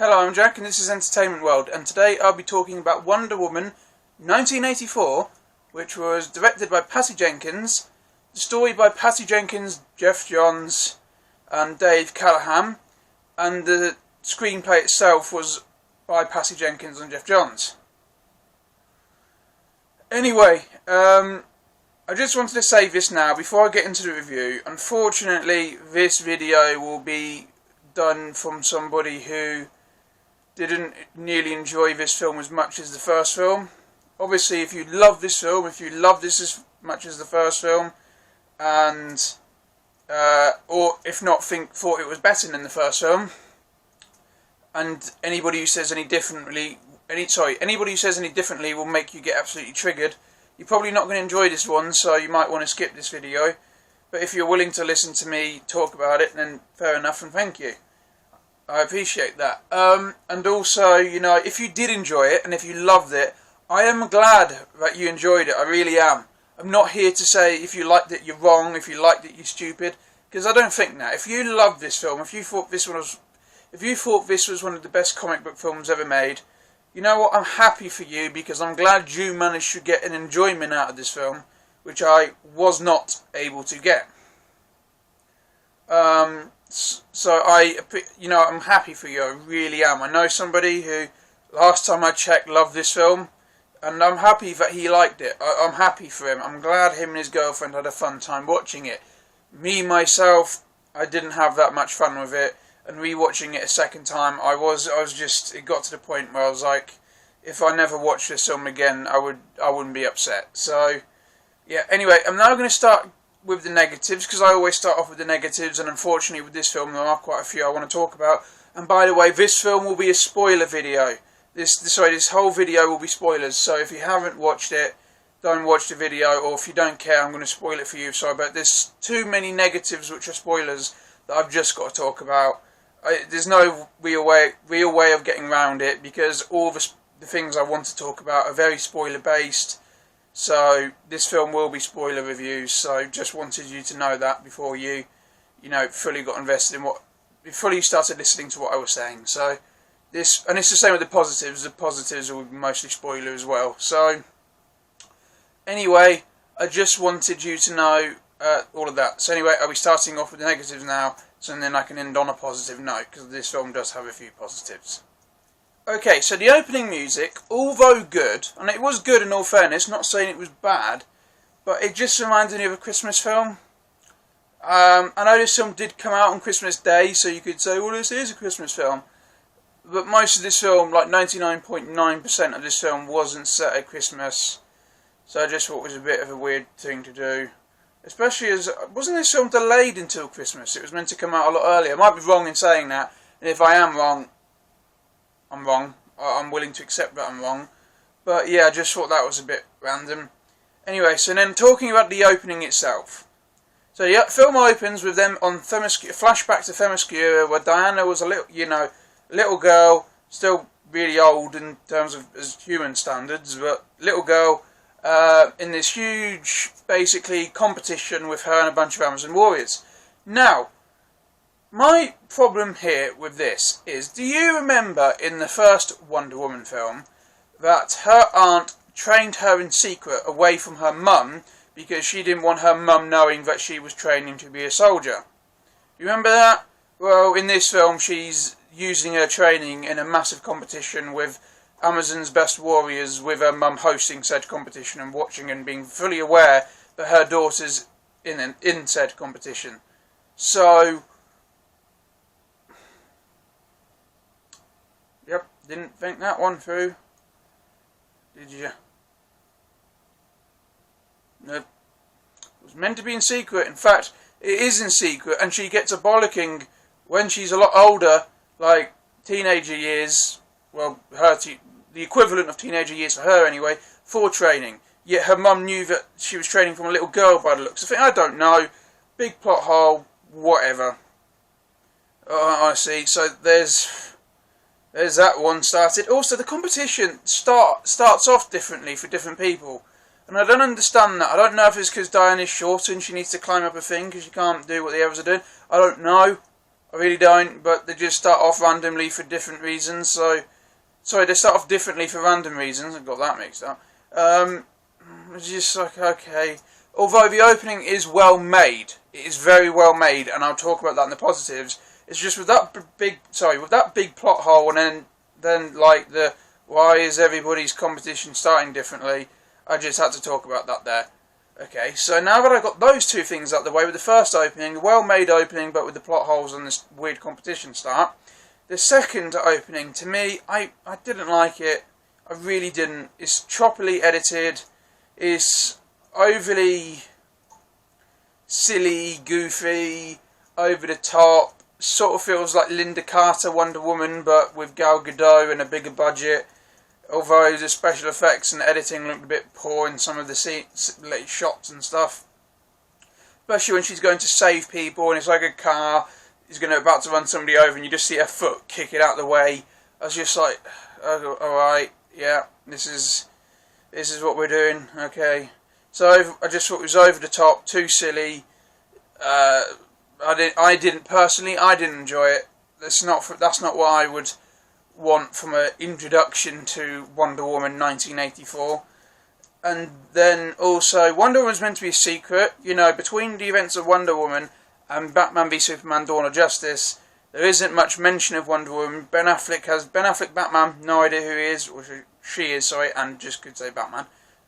Hello, I'm Jack and this is Entertainment World, and today I'll be talking about Wonder Woman 1984, which was directed by Patty Jenkins, the story by Patty Jenkins, Jeff Johns and Dave Callahan, and the screenplay itself was by Patty Jenkins and Jeff Johns. Anyway, I just wanted to say this now before I get into the review. Unfortunately, this video will be done from somebody who didn't nearly enjoy this film as much as the first film. Obviously, if you love this film, if you love this as much as the first film, and or if not, thought it was better than the first film, and anybody who says any differently, anybody who says any differently will make you get absolutely triggered. You're probably not going to enjoy this one, so you might want to skip this video. But if you're willing to listen to me talk about it, then fair enough, and thank you. I appreciate that. And also, you know, if you did enjoy it, and if you loved it, I am glad that you enjoyed it. I really am. I'm not here to say if you liked it, you're wrong. If you liked it, you're stupid. Because I don't think that. If you loved this film, if you thought this was one of the best comic book films ever made, you know what? I'm happy for you, because I'm glad you managed to get an enjoyment out of this film, which I was not able to get. So I'm happy for you. I really am. I know somebody who, last time I checked, loved this film, and I'm happy that he liked it. I'm happy for him. I'm glad him and his girlfriend had a fun time watching it. Me, myself, I didn't have that much fun with it, and rewatching it a second time, it got to the point where I was like, if I never watched this film again, I wouldn't be upset. So, yeah, anyway, I'm now going to start with the negatives, because I always start off with the negatives, and unfortunately with this film there are quite a few I want to talk about. And by the way, this film will be a spoiler video. This whole video will be spoilers, so if you haven't watched it, don't watch the video, or if you don't care, I'm going to spoil it for you. Sorry, but there's too many negatives which are spoilers that I've just got to talk about. There's no real way of getting around it, because all the things I want to talk about are very spoiler based. So this film will be spoiler reviews. So just wanted you to know that before you fully got invested in before you started listening to what I was saying. So it's the same with the positives. The positives will be mostly spoiler as well. So anyway, I just wanted you to know all of that. So anyway, I'll be starting off with the negatives now, so then I can end on a positive note, because this film does have a few positives. Okay, so the opening music, although good, and it was good in all fairness, not saying it was bad, but it just reminded me of a Christmas film. I know this film did come out on Christmas Day, so you could say, well, this is a Christmas film. But most of this film, like 99.9% of this film, wasn't set at Christmas. So I just thought it was a bit of a weird thing to do. Especially as, wasn't this film delayed until Christmas? It was meant to come out a lot earlier. I might be wrong in saying that, and if I am wrong, I'm wrong. I'm willing to accept that I'm wrong. But yeah, I just thought that was a bit random. Anyway, so then talking about the opening itself. So the film opens with them on flashback to Themyscira, where Diana was a little girl, still really old in terms of as human standards, but little girl in this huge, basically, competition with her and a bunch of Amazon warriors. Now, my problem here with this is, do you remember in the first Wonder Woman film that her aunt trained her in secret away from her mum because she didn't want her mum knowing that she was training to be a soldier? You remember that? Well, in this film she's using her training in a massive competition with Amazon's best warriors, with her mum hosting said competition and watching and being fully aware that her daughter's in said competition. So, yep, didn't think that one through, did you? Nope. It was meant to be in secret. In fact, it is in secret, and she gets a bollocking when she's a lot older, like teenager years, well, the equivalent of teenager years for her anyway, for training. Yet her mum knew that she was training from a little girl by the looks of it. I don't know. Big plot hole, whatever. Honestly, so there's that one started. Also, the competition starts off differently for different people. And I don't understand that. I don't know if it's because Diana's shorter and she needs to climb up a thing because she can't do what the others are doing. I don't know. I really don't, but they just start off randomly for different reasons, so... Sorry, they start off differently for random reasons, I got that mixed up. It's just like, okay. Although the opening is well made, it is very well made, and I'll talk about that in the positives. It's just with that big plot hole, and then like why is everybody's competition starting differently? I just had to talk about that there. Okay, so now that I've got those two things out of the way, with the first opening, a well-made opening, but with the plot holes and this weird competition start, the second opening, to me, I didn't like it. I really didn't. It's choppily edited. It's overly silly, goofy, over the top. Sort of feels like Linda Carter Wonder Woman, but with Gal Gadot and a bigger budget. Although the special effects and editing looked a bit poor in some of the late shots and stuff. Especially when she's going to save people and it's like a car is about to run somebody over and you just see her foot kick it out the way. I was just like, oh, alright, yeah, this is what we're doing, okay. So I just thought it was over the top, too silly. I didn't personally enjoy it. That's not what I would want from an introduction to Wonder Woman 1984. And then also, Wonder Woman's meant to be a secret. You know, between the events of Wonder Woman and Batman v Superman Dawn of Justice, there isn't much mention of Wonder Woman. Ben Affleck Batman, no idea who he is, or she is, sorry, and just could say Batman.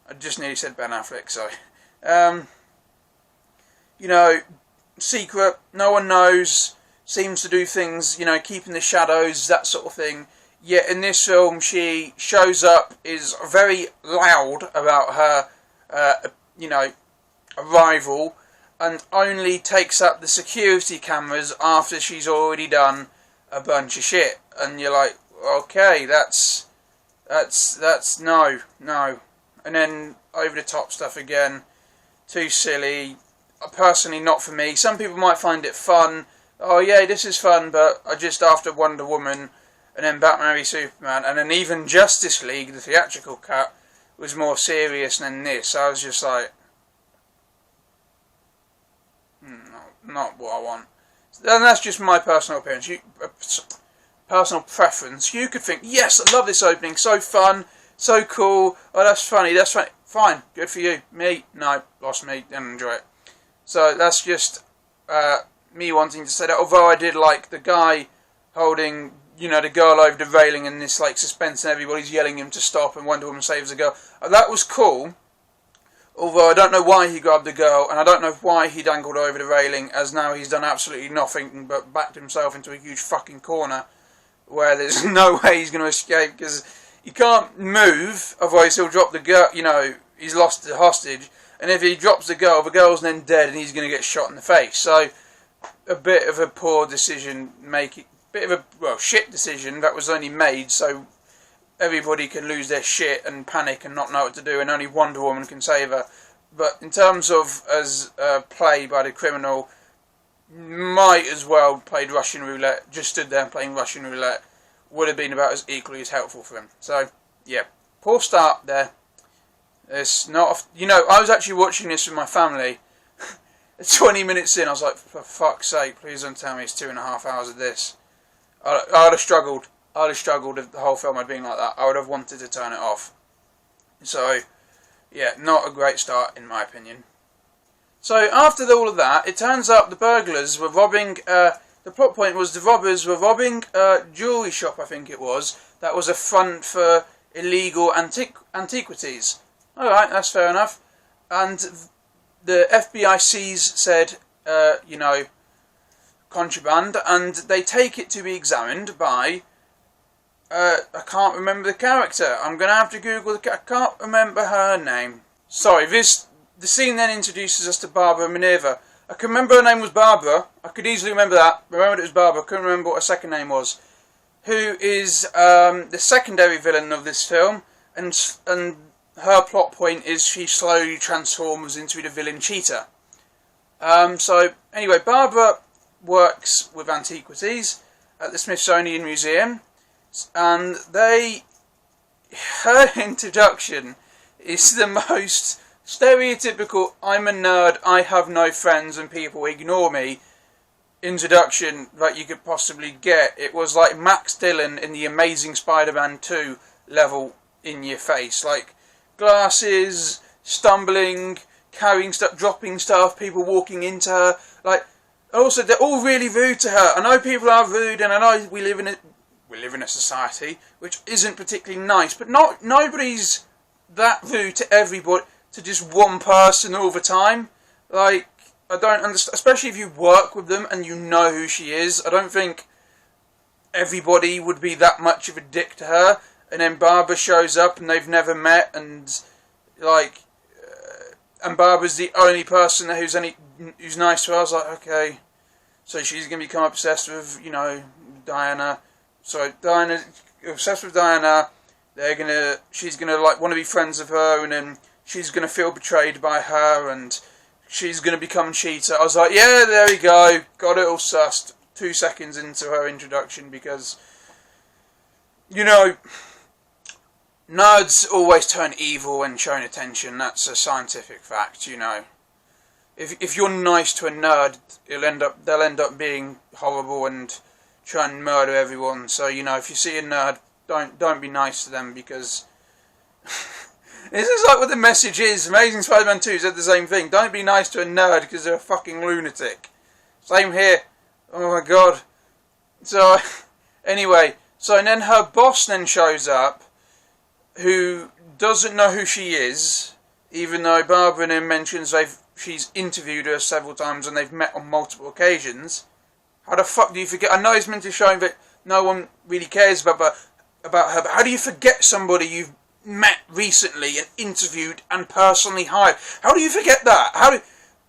I just nearly said Ben Affleck, sorry. You know, secret, no one knows, seems to do things, you know, keep in the shadows, that sort of thing. Yet in this film, she shows up, is very loud about her, you know, arrival, and only takes up the security cameras after she's already done a bunch of shit. And you're like, okay, that's no. And then over the top stuff again, too silly. Personally, not for me. Some people might find it fun. Oh yeah, this is fun, but I just after Wonder Woman, and then Batman v Superman, and then even Justice League, the theatrical cut, was more serious than this. I was just like, not what I want. And that's just my personal appearance. Personal preference. You could think, yes, I love this opening, so fun, so cool. Oh, that's funny. Fine, good for you. Me, no, lost me. Didn't enjoy it. So that's just me wanting to say that. Although I did like the guy holding, you know, the girl over the railing and this like suspense and everybody's yelling him to stop and Wonder Woman saves the girl. That was cool. Although I don't know why he grabbed the girl and I don't know why he dangled over the railing, as now he's done absolutely nothing but backed himself into a huge fucking corner where there's no way he's going to escape, because he can't move, otherwise he'll drop the girl, you know, he's lost the hostage, and if he drops the girl's then dead and he's going to get shot in the face. So a bit of a poor decision making. Bit of a, shit decision that was only made so everybody can lose their shit and panic and not know what to do, and only Wonder Woman can save her. But in terms of as play by the criminal, might as well played Russian roulette, just stood there and playing Russian roulette, would have been about as equally as helpful for him. So, yeah, poor start there. It's not, you know, I was actually watching this with my family. 20 minutes in, I was like, for fuck's sake, please don't tell me it's 2.5 hours of this. I would have struggled. I would have struggled if the whole film had been like that. I would have wanted to turn it off. So, yeah, not a great start in my opinion. So after all of that, it turns out the burglars were robbing. The plot point was the robbers were robbing a jewellery shop, I think it was. That was a front for illegal antiquities. All right, that's fair enough. And the FBICs said, you know, contraband, and they take it to be examined by, I can't remember the character. I'm going to have to Google I can't remember her name. Sorry, the scene then introduces us to Barbara Minerva. I can remember her name was Barbara. I could easily remember that. Remembered it was Barbara. I couldn't remember what her second name was. Who is the secondary villain of this film, and her plot point is she slowly transforms into the villain Cheetah. So anyway, Barbara works with antiquities at the Smithsonian Museum, and her introduction is the most stereotypical, I'm a nerd, I have no friends and people ignore me, introduction that you could possibly get. It was like Max Dillon in the Amazing Spider-Man 2 level in your face. Like, glasses, stumbling, carrying stuff, dropping stuff, people walking into her. Like, also, they're all really rude to her. I know people are rude, and I know we live in a society which isn't particularly nice, but nobody's that rude to everybody, to just one person all the time. Like, I don't understand, especially if you work with them and you know who she is. I don't think everybody would be that much of a dick to her. And then Barbara shows up and they've never met, and like, and Barbara's the only person who's nice to her. I was like, okay, so she's gonna become obsessed with, you know, Diana. So Diana's obsessed with Diana. She's gonna like want to be friends with her, and then she's gonna feel betrayed by her, and she's gonna become Cheetah. I was like, yeah, there we go, got it all sussed 2 seconds into her introduction, because, you know, nerds always turn evil when shown attention. That's a scientific fact, you know. If you're nice to a nerd, they'll end up being horrible and try and murder everyone. So, you know, if you see a nerd, don't be nice to them, because this is like what the message is. Amazing Spider-Man 2 said the same thing. Don't be nice to a nerd because they're a fucking lunatic. Same here. Oh my god. So, anyway, so and then her boss then shows up, who doesn't know who she is, even though Barbara then mentions she's interviewed her several times and they've met on multiple occasions. How the fuck do you forget? I know it's meant to show that no one really cares about her, but how do you forget somebody you've met recently and interviewed and personally hired? How do you forget that?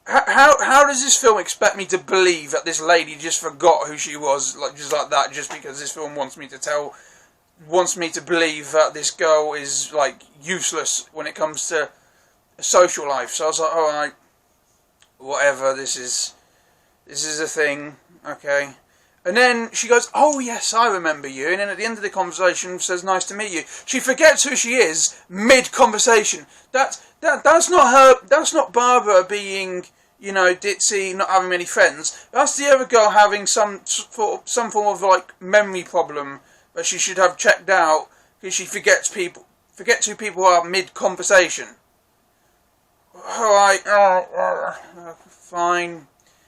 How does this film expect me to believe that this lady just forgot who she was, like just like that, just because this film wants me to believe that this girl is like useless when it comes to social life? So I was like, alright, whatever, this is a thing, okay. And then she goes, oh yes, I remember you. And then at the end of the conversation says, nice to meet you. She forgets who she is mid-conversation. That's not her, that's not Barbara being, you know, ditzy, not having many friends. That's the other girl having some form of like memory problem that she should have checked out, because she forgets who people are mid-conversation. Alright, fine.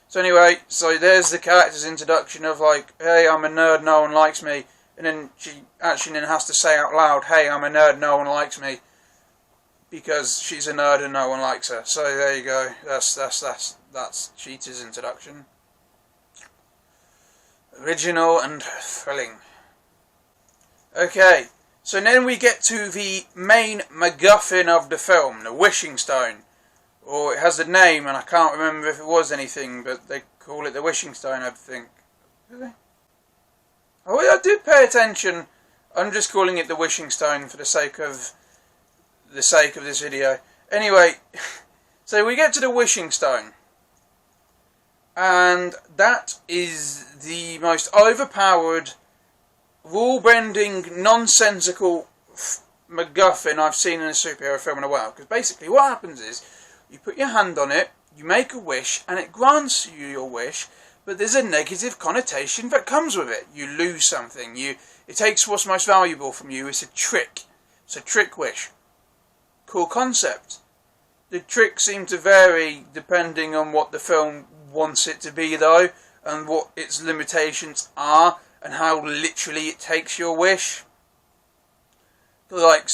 So anyway, so there's the character's introduction of like, hey, I'm a nerd, no one likes me. And then she actually then has to say out loud, hey, I'm a nerd, no one likes me. Because she's a nerd and no one likes her. So there you go. That's Cheetah's introduction. Original and thrilling. Okay, so then we get to the main MacGuffin of the film, the Wishing Stone. Or it has a name, and I can't remember if it was anything, but they call it the Wishing Stone, I think. Do they? Oh, I did pay attention. I'm just calling it the Wishing Stone for the sake of this video. Anyway, so we get to the Wishing Stone, and that is the most overpowered, rule-bending, nonsensical MacGuffin I've seen in a superhero film in a while. Because basically what happens is, you put your hand on it, you make a wish, and it grants you your wish, but there's a negative connotation that comes with it. You lose something. It takes what's most valuable from you. It's a trick. It's a trick wish. Cool concept. The tricks seem to vary depending on what the film wants it to be, though, and what its limitations are, and how literally it takes your wish. Like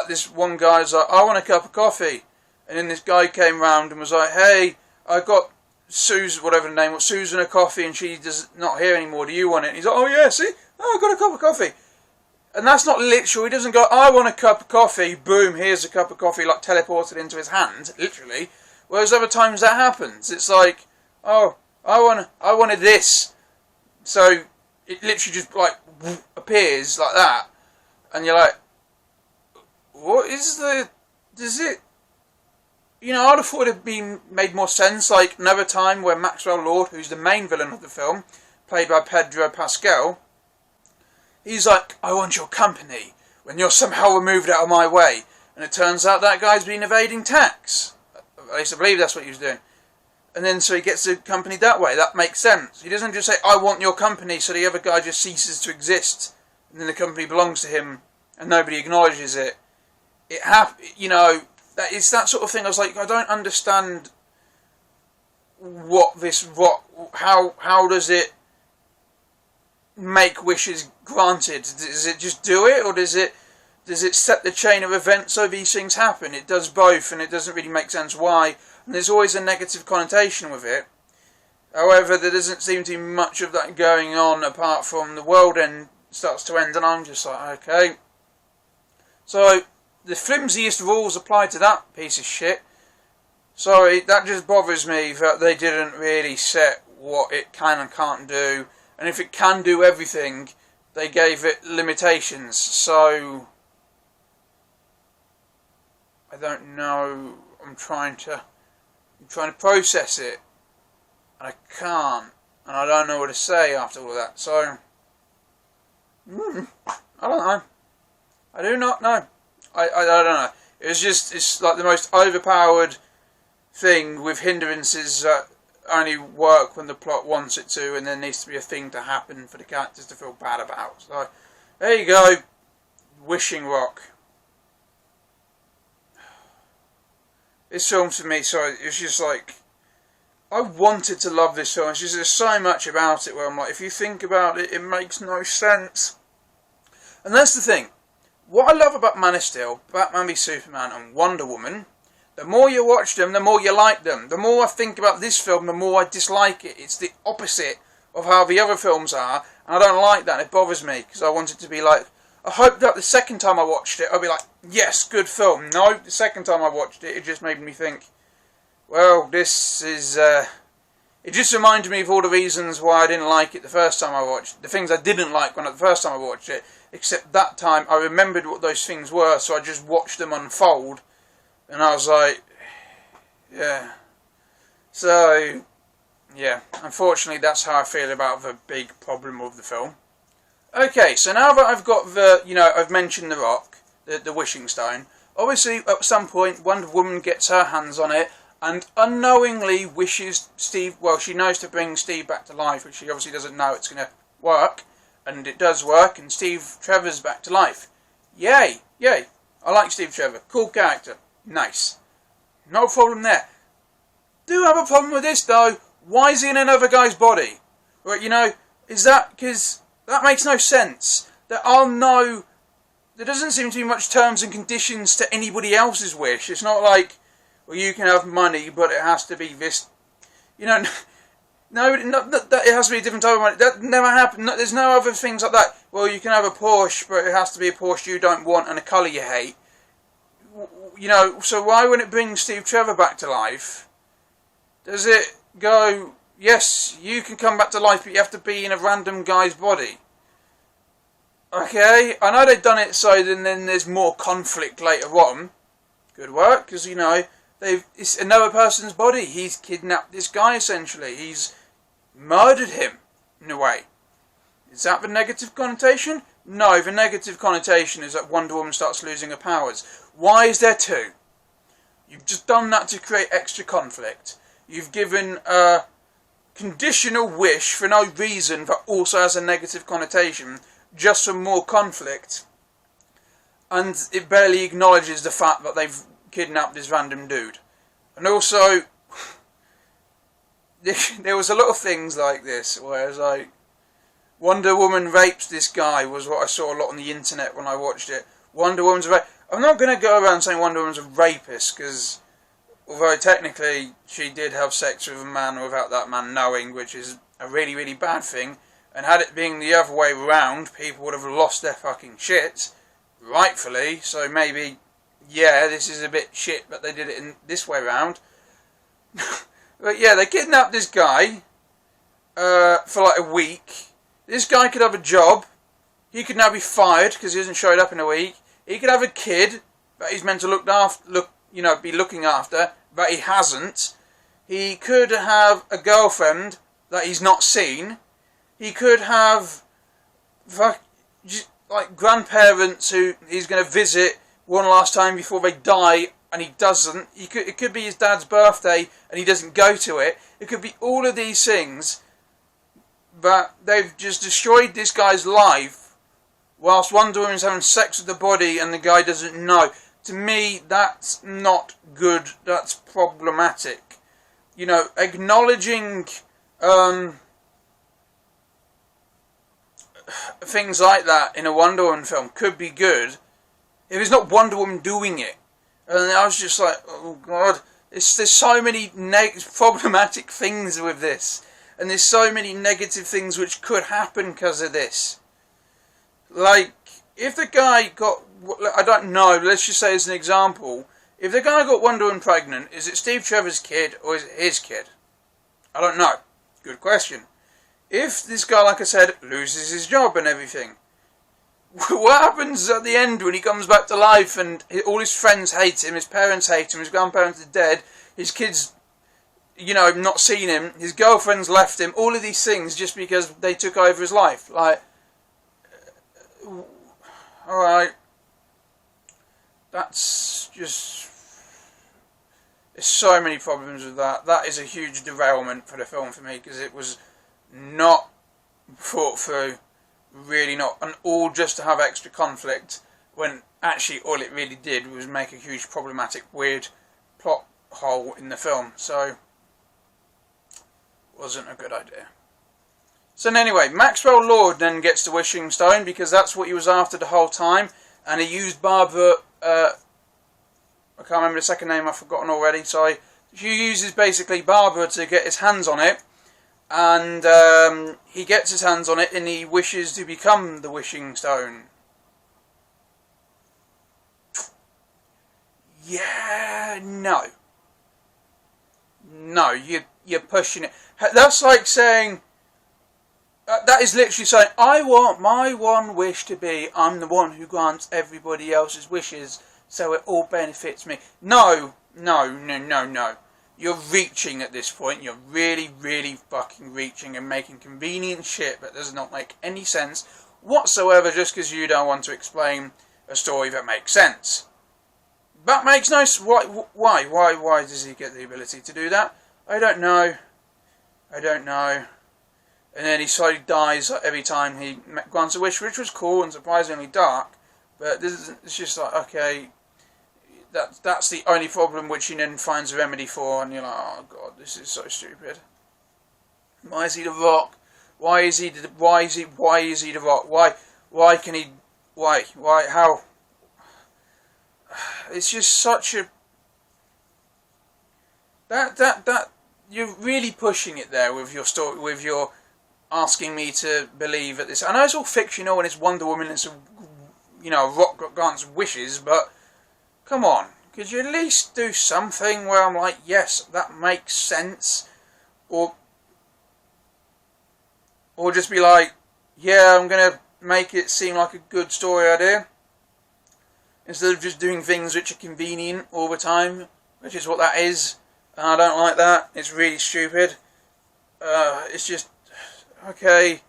this one guy's like, I want a cup of coffee. And then this guy came round and was like, hey, I got Susan, whatever the name was, Susan a coffee, and she's not here anymore. Do you want it? And he's like, oh yeah, see? Oh, I got a cup of coffee. And that's not literal. He doesn't go, I want a cup of coffee, boom, here's a cup of coffee, like teleported into his hand, literally. Whereas other times that happens. It's like, oh, I wanted this. So it literally just like appears like that. And you're like, what is does it? You know, I'd have thought it would have made more sense, like another time where Maxwell Lord, who's the main villain of the film, played by Pedro Pascal, he's like, I want your company, when you're somehow removed out of my way. And it turns out that guy's been evading tax. At least I believe that's what he was doing. and then so he gets the company that way. That makes sense. He doesn't just say, I want your company, so the other guy just ceases to exist, and then the company belongs to him, and nobody acknowledges it. It's that sort of thing. I was like, I don't understand how does it make wishes granted? Does it just do it, or does it set the chain of events so these things happen? It does both, and it doesn't really make sense why. And there's always a negative connotation with it. However, there doesn't seem to be much of that going on apart from the world starts to end, and I'm just like, okay. So the flimsiest rules apply to that piece of shit. So that just bothers me that they didn't really set what it can and can't do. And if it can do everything, they gave it limitations. So I don't know. I'm trying to process it, and I can't, and I don't know what to say after all that. So I don't know. I do not know. I don't know. It's like the most overpowered thing with hindrances that only work when the plot wants it to, and there needs to be a thing to happen for the characters to feel bad about. So there you go. Wishing Rock. This film for me, it's just like, I wanted to love this film. It's just, there's so much about it where I'm like, if you think about it, it makes no sense. And that's the thing. What I love about Man of Steel, Batman v Superman and Wonder Woman, the more you watch them, the more you like them. The more I think about this film, the more I dislike it. It's the opposite of how the other films are, and I don't like that. It bothers me, because I want it to be like, I hope that the second time I watched it, I'll be like, yes, good film. No, the second time I watched it, it just made me think, well, this is, it just reminded me of all the reasons why I didn't like it the first time I watched it. The things I didn't like the first time I watched it, except that time I remembered what those things were, so I just watched them unfold, and I was like, yeah. So, yeah, unfortunately that's how I feel about the big problem of the film. Okay, so now that I've got I've mentioned The Rock, the wishing stone, obviously at some point Wonder Woman gets her hands on it and unknowingly wishes Steve, well, she knows to bring Steve back to life, which she obviously doesn't know it's going to work, and it does work, and Steve Trevor's back to life. Yay, yay, I like Steve Trevor, cool character, nice. No problem there. Do have a problem with this though, why is he in another guy's body? Right, is that because... That makes no sense. There doesn't seem to be much terms and conditions to anybody else's wish. It's not like, well, you can have money, but it has to be this, no, it has to be a different type of money. That never happened. There's no other things like that. Well, you can have a Porsche, but it has to be a Porsche you don't want and a colour you hate. So why wouldn't it bring Steve Trevor back to life? Does it go... Yes, you can come back to life, but you have to be in a random guy's body. Okay, I know they've done it so then there's more conflict later on. Good work, because, it's another person's body. He's kidnapped this guy, essentially. He's murdered him, in a way. Is that the negative connotation? No, the negative connotation is that Wonder Woman starts losing her powers. Why is there two? You've just done that to create extra conflict. You've given a conditional wish for no reason that also has a negative connotation, just for more conflict, and it barely acknowledges the fact that they've kidnapped this random dude. And also, there was a lot of things like this, where it's like, Wonder Woman rapes this guy, was what I saw a lot on the internet when I watched it. Wonder Woman's a rapist. I'm not going to go around saying Wonder Woman's a rapist, because although technically she did have sex with a man without that man knowing, which is a really, really bad thing, and had it been the other way round, people would have lost their fucking shit, rightfully, so maybe, yeah, this is a bit shit, but they did it in this way round. But yeah, they kidnapped this guy for like a week. This guy could have a job. He could now be fired because he hasn't showed up in a week. He could have a kid that he's meant to be looking after, but he hasn't. He could have a girlfriend that he's not seen. He could have like grandparents who he's going to visit one last time before they die and he doesn't. It could be his dad's birthday and he doesn't go to it. It could be all of these things, but they've just destroyed this guy's life whilst Wonder Woman's having sex with the body and the guy doesn't know. To me, that's not good. That's problematic. You know, acknowledging things like that in a Wonder Woman film could be good if it's not Wonder Woman doing it. And I was just like, oh god, there's so many problematic things with this, and there's so many negative things which could happen because of this. Like, if the guy got, I don't know, let's just say as an example, if the guy got Wonder Woman pregnant, is it Steve Trevor's kid or is it his kid? I don't know. Good question. If this guy, like I said, loses his job and everything, what happens at the end when he comes back to life and all his friends hate him, his parents hate him, his grandparents are dead, his kids, you know, not seen him, his girlfriend's left him, all of these things just because they took over his life. Like, alright, that's just, there's so many problems with that. That is a huge derailment for the film for me, because it was not thought through. Really not, and all just to have extra conflict, when actually all it really did was make a huge problematic, weird plot hole in the film. So, wasn't a good idea. So anyway, Maxwell Lord then gets the wishing stone because that's what he was after the whole time, and he used Barbara, I can't remember the second name, I've forgotten already, so he uses basically Barbara to get his hands on it. And he gets his hands on it and he wishes to become the wishing stone. Yeah, no. No, you're pushing it. That's like saying, that is literally saying, I want my one wish to be, I'm the one who grants everybody else's wishes, so it all benefits me. No. You're reaching at this point. You're really, really fucking reaching and making convenient shit that does not make any sense whatsoever just because you don't want to explain a story that makes sense. That makes no sense. Why does he get the ability to do that? I don't know. And then he slowly dies every time he grants a wish, which was cool and surprisingly dark. But it's just like, okay, that's the only problem which he then finds a remedy for, and you're like, oh god, this is so stupid. Why is he the Rock? Why is he the Rock? Why can he? Why? How? It's just such a that you're really pushing it there with your story, with your asking me to believe that this. I know it's all fictional and it's Wonder Woman, it's Rock grants wishes, but come on, could you at least do something where I'm like, yes, that makes sense, or just be like, yeah, I'm gonna make it seem like a good story idea, instead of just doing things which are convenient all the time, which is what that is. And I don't like that. It's really stupid. It's just okay.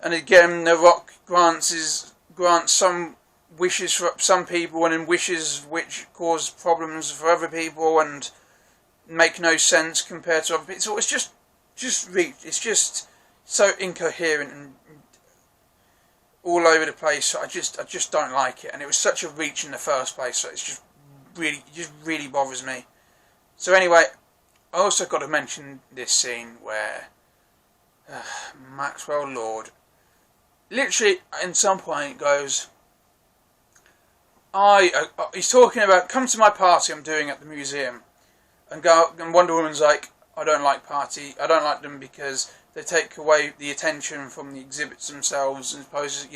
And again, The Rock grants some wishes for some people, and then wishes which cause problems for other people and make no sense compared to other people. So it's just so incoherent and all over the place. I just don't like it, and it was such a reach in the first place. So it just really bothers me. So anyway, I also got to mention this scene where Maxwell Lord literally at some point goes, he's talking about, come to my party I'm doing at the museum, and Wonder Woman's like, I don't like them because they take away the attention from the exhibits themselves and suppose,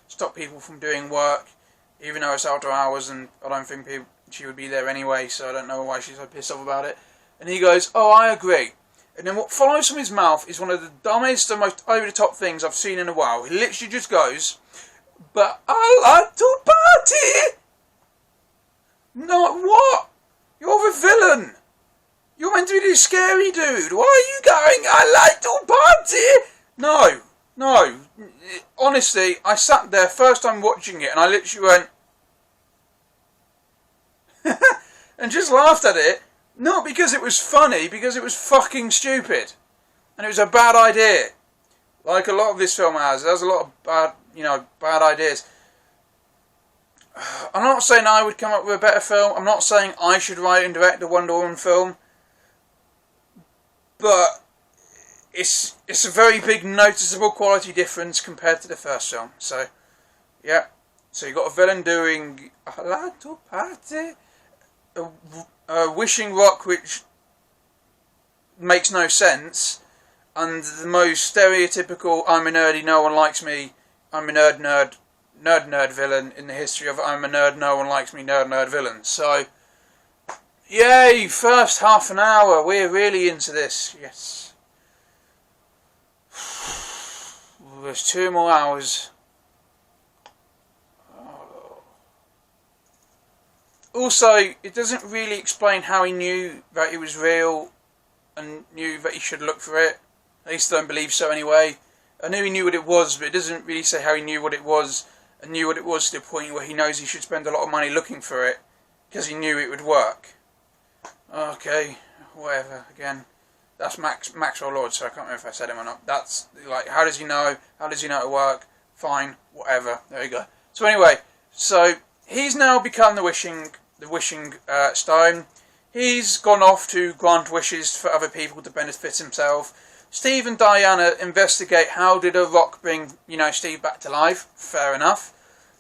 stop people from doing work, even though it's after hours, and I don't think she would be there anyway, so I don't know why she's so pissed off about it. And he goes, oh, I agree. And then what follows from his mouth is one of the dumbest and most over-the-top things I've seen in a while. He literally just goes, but I like to party! Not what? You're the villain! You're meant to be the scary dude. Why are you going, I like to party? No. Honestly, I sat there first time watching it and I literally went, and just laughed at it, not because it was funny, because it was fucking stupid. And it was a bad idea. Like a lot of this film has. There's a lot of bad ideas. I'm not saying I would come up with a better film. I'm not saying I should write and direct a Wonder Woman film. But it's a very big noticeable quality difference compared to the first film. So, yeah. So you got a villain doing a lato parte, a wishing rock which makes no sense, and the most stereotypical I'm a nerdy, no one likes me, I'm a nerd villain in the history of I'm a nerd, no one likes me, nerd villain. So, yay, first half an hour, we're really into this, yes. There's 2 more hours. Also, it doesn't really explain how he knew that it was real and knew that he should look for it. At least I don't believe so anyway. I knew he knew what it was, but it doesn't really say how he knew what it was, and knew what it was to the point where he knows he should spend a lot of money looking for it, because he knew it would work. Okay, whatever, again. That's Maxwell Lord, so I can't remember if I said him or not. That's, like, how does he know? How does he know it work? Fine, whatever, there you go. So anyway, so he's now become the wishing stone. He's gone off to grant wishes for other people to benefit himself. Steve and Diana investigate how did a rock bring, Steve back to life. Fair enough.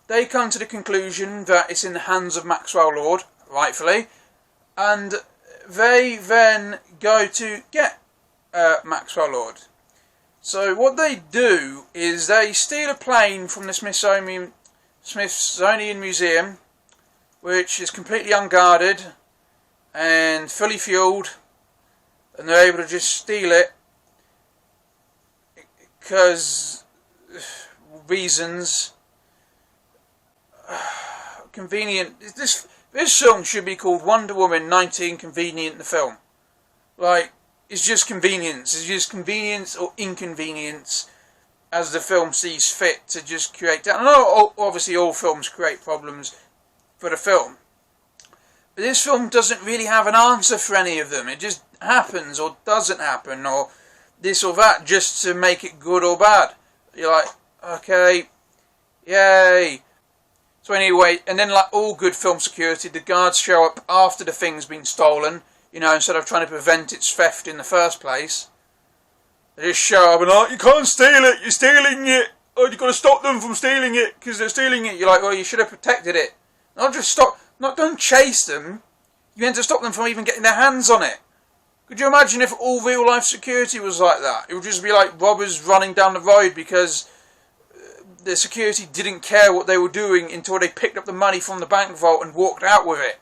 They come to the conclusion that it's in the hands of Maxwell Lord, rightfully, and they then go to get Maxwell Lord. So what they do is they steal a plane from the Smithsonian Museum, which is completely unguarded and fully fueled, and they're able to just steal it because reasons. Convenient. This film should be called Wonder Woman1984 Convenient, the film. Like, it's just convenience. It's just convenience or inconvenience as the film sees fit to just create that. I know obviously all films create problems for the film, but this film doesn't really have an answer for any of them. It just happens or doesn't happen or this or that just to make it good or bad. You're like, okay, yay. So anyway, and then like all good film security, the guards show up after the thing's been stolen, instead of trying to prevent its theft in the first place. They just show up and like, you can't steal it, you're stealing it. Oh, you've got to stop them from stealing it because they're stealing it. You're like, well, you should have protected it. Don't chase them. You meant to stop them from even getting their hands on it. Could you imagine if all real life security was like that? It would just be like robbers running down the road because the security didn't care what they were doing until they picked up the money from the bank vault and walked out with it.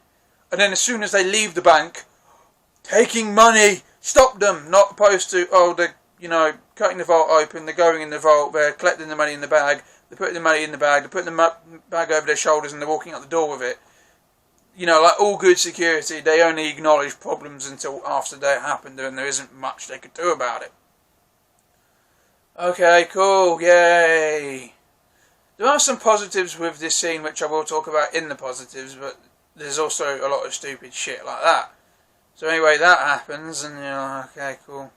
And then as soon as they leave the bank, taking money, stop them. Not opposed to, they're, cutting the vault open, they're going in the vault, they're collecting the money in the bag, they're putting the money in the bag, they're putting the bag over their shoulders and they're walking out the door with it. Like all good security, they only acknowledge problems until after they happened and there isn't much they could do about it. Okay, cool, yay. There are some positives with this scene which I will talk about in the positives, but there's also a lot of stupid shit like that. So anyway, that happens and okay, cool.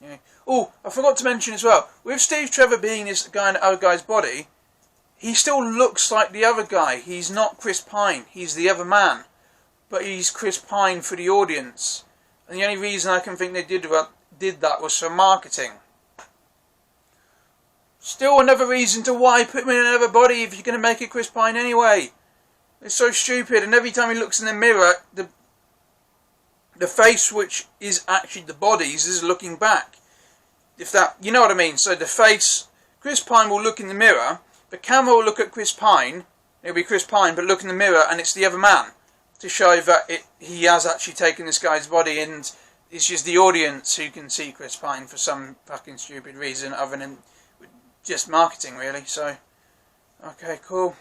Yeah. Oh, I forgot to mention as well, with Steve Trevor being this guy in the other guy's body, he still looks like the other guy. He's not Chris Pine, he's the other man. But he's Chris Pine for the audience. And the only reason I can think they did that was for marketing. Still another reason to why put him in another body if you're going to make it Chris Pine anyway. It's so stupid, and every time he looks in the mirror, the face which is actually the body's is looking back. If that, you know what I mean? So the face, Chris Pine will look in the mirror, the camera will look at Chris Pine, it'll be Chris Pine, but look in the mirror and it's the other man. To show that he has actually taken this guy's body, and it's just the audience who can see Chris Pine for some fucking stupid reason other than just marketing, really. So, okay, cool.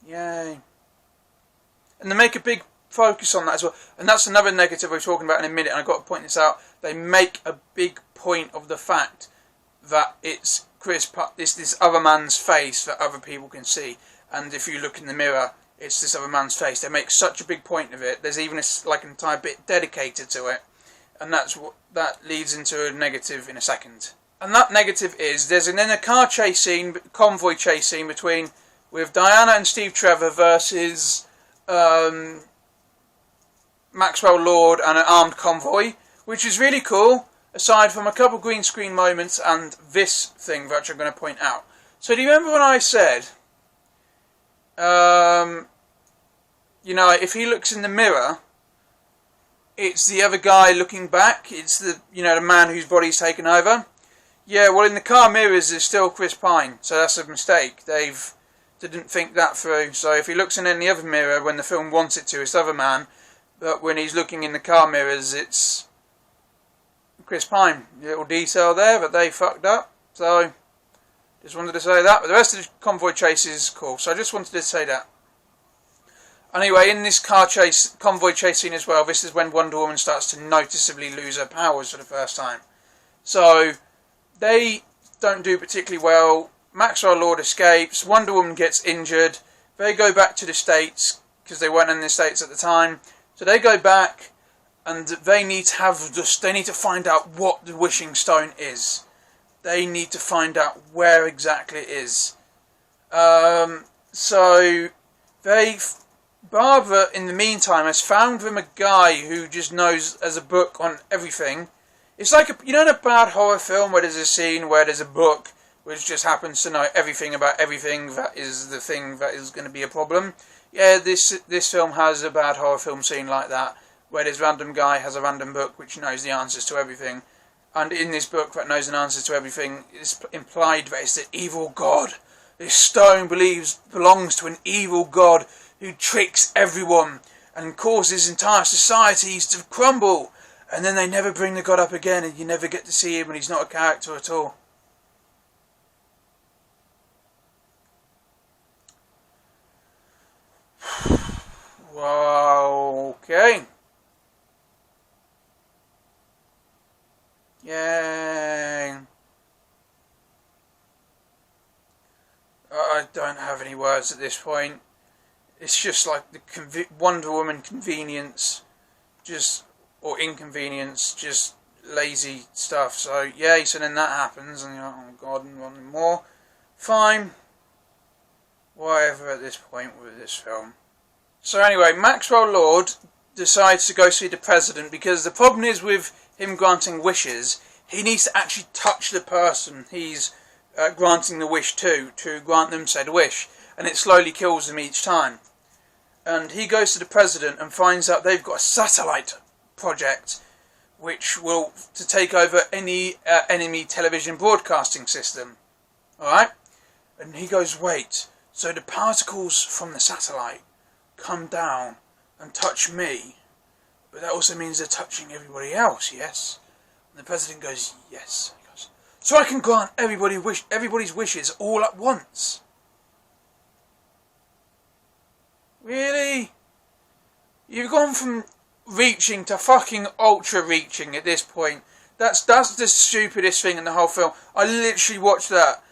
Yay. And they make a big focus on that as well. And that's another negative we're talking about in a minute, and I've got to point this out. They make a big point of the fact that it's this other man's face that other people can see. And if you look in the mirror, it's this other man's face. They make such a big point of it. There's even like an entire bit dedicated to it, and that leads into a negative in a second. And that negative is there's an inner car chase scene, convoy chase scene with Diana and Steve Trevor versus Maxwell Lord and an armed convoy, which is really cool, aside from a couple green screen moments and this thing which I'm going to point out. So do you remember when I said, you know, if he looks in the mirror, it's the other guy looking back, it's the, you know, the man whose body's taken over? Yeah, well, in the car mirrors there's still Chris Pine, so that's a mistake. They didn't think that through. So if he looks in any other mirror when the film wants it to, it's the other man, but when he's looking in the car mirrors, it's Chris Pine. Little detail there, but they fucked up. So just wanted to say that. But the rest of the convoy chase is cool. So I just wanted to say that. Anyway, in this convoy chase scene as well, this is when Wonder Woman starts to noticeably lose her powers for the first time. So they don't do particularly well. Maxwell Lord escapes. Wonder Woman gets injured. They go back to the States because they weren't in the States at the time. So they go back, and they need to find out what the Wishing Stone is. They need to find out where exactly it is. So Barbara, in the meantime, has found them a guy who just knows as a book on everything. It's like you know in a bad horror film where there's a scene where there's a book which just happens to know everything about everything that is the thing that is going to be a problem. Yeah, this film has a bad horror film scene like that, where this random guy has a random book which knows the answers to everything. And in this book that knows the answers to everything, it's implied that it's the evil god. This stone belongs to an evil god who tricks everyone and causes entire societies to crumble. And then they never bring the god up again, and you never get to see him, and he's not a character at all. Wow, okay. Yay. I don't have any words at this point. It's just like the Wonder Woman convenience, or inconvenience, just lazy stuff. So, yay, so then that happens, and you're like, oh god, and one more. Fine. Whatever at this point with this film. So anyway, Maxwell Lord decides to go see the president, because the problem is with him granting wishes, he needs to actually touch the person he's granting the wish to grant them said wish, and it slowly kills them each time. And he goes to the president and finds out they've got a satellite project which will to take over any enemy television broadcasting system. Alright? And he goes, wait, so the particles from the satellite come down and touch me, but that also means they're touching everybody else, yes? And the president goes, yes. He goes, so I can grant everybody's wishes all at once. Really? You've gone from reaching to fucking ultra reaching at this point. That's the stupidest thing in the whole film. I literally watched that,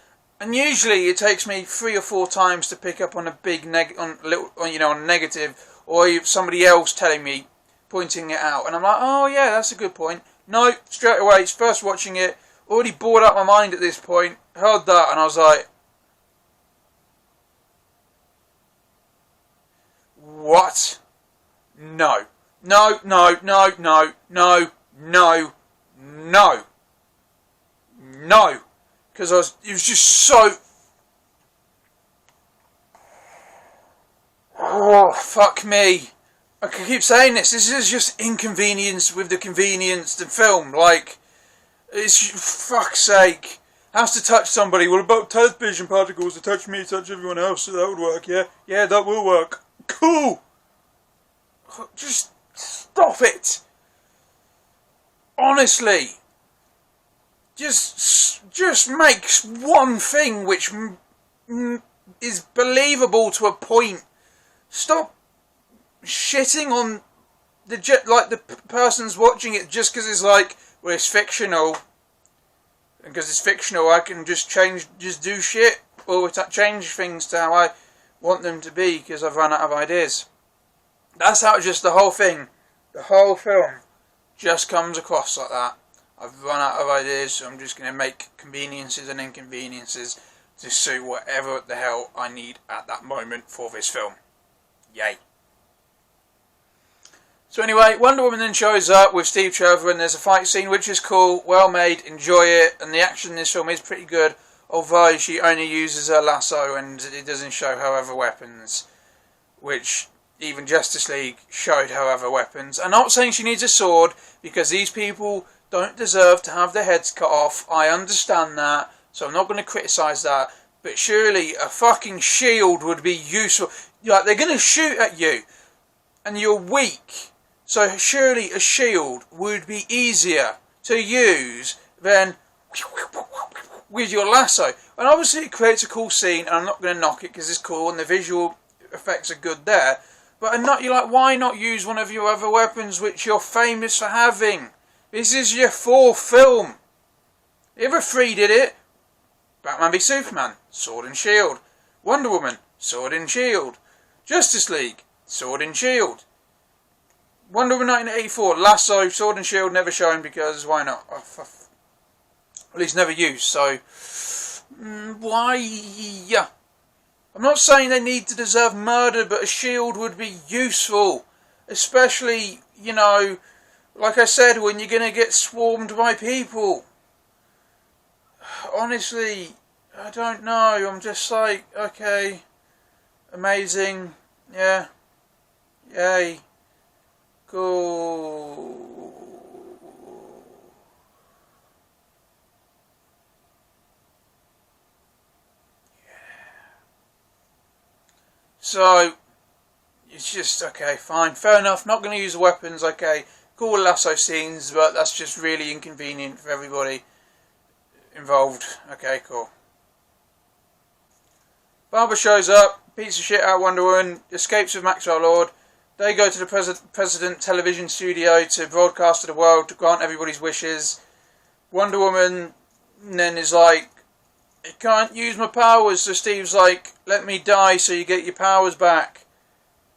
and usually it takes me 3 or 4 times to pick up on a big on a negative, or somebody else telling me, pointing it out, and I'm like, oh yeah, that's a good point. No, straight away, it's first watching it, already bored out my mind at this point, heard that, and I was like, what? No. No, no, no, no, no, no, no. No. Because it was just so... Oh, fuck me. I can keep saying this. This is just inconvenience with the convenience of film. Like, it's... Fuck's sake. Has to touch somebody. What about television particles to touch me, touch everyone else? So that would work, yeah? Yeah, that will work. Cool. Just stop it. Honestly. Just make one thing which is believable to a point. Stop shitting on the person's watching it just because it's like, well, it's fictional. And because it's fictional, I can just do shit or change things to how I want them to be because I've run out of ideas. That's how just the whole thing, the whole film just comes across like that. I've run out of ideas, so I'm just going to make conveniences and inconveniences to suit whatever the hell I need at that moment for this film. Yay. So anyway, Wonder Woman then shows up with Steve Trevor, and there's a fight scene which is cool, well made, enjoy it, and the action in this film is pretty good, although she only uses her lasso and it doesn't show her other weapons, which even Justice League showed her other weapons. I'm not saying she needs a sword, because these people don't deserve to have their heads cut off. I understand that, so I'm not going to criticise that, but surely a fucking shield would be useful. Like, they're going to shoot at you, and you're weak, so surely a shield would be easier to use than with your lasso. And obviously it creates a cool scene, and I'm not going to knock it because it's cool and the visual effects are good there. But you're like, why not use one of your other weapons which you're famous for having? This is your fourth film. The other three did it. Batman v Superman, sword and shield. Wonder Woman, sword and shield. Justice League, sword and shield. Wonder Woman 1984, lasso, sword and shield, never shown because why not? At least never used, so why? Yeah. I'm not saying they need to deserve murder, but a shield would be useful. Especially, you know, like I said, when you're going to get swarmed by people. Honestly, I don't know. I'm just like, okay, amazing, yeah, yay, cool. So, it's just, okay, fine, fair enough, not going to use the weapons, okay, cool lasso scenes, but that's just really inconvenient for everybody involved. Okay, cool. Barbara shows up, beats the shit out of Wonder Woman, escapes with Maxwell Lord. They go to the President television studio to broadcast to the world to grant everybody's wishes. Wonder Woman then is like, I can't use my powers, so Steve's like, let me die so you get your powers back.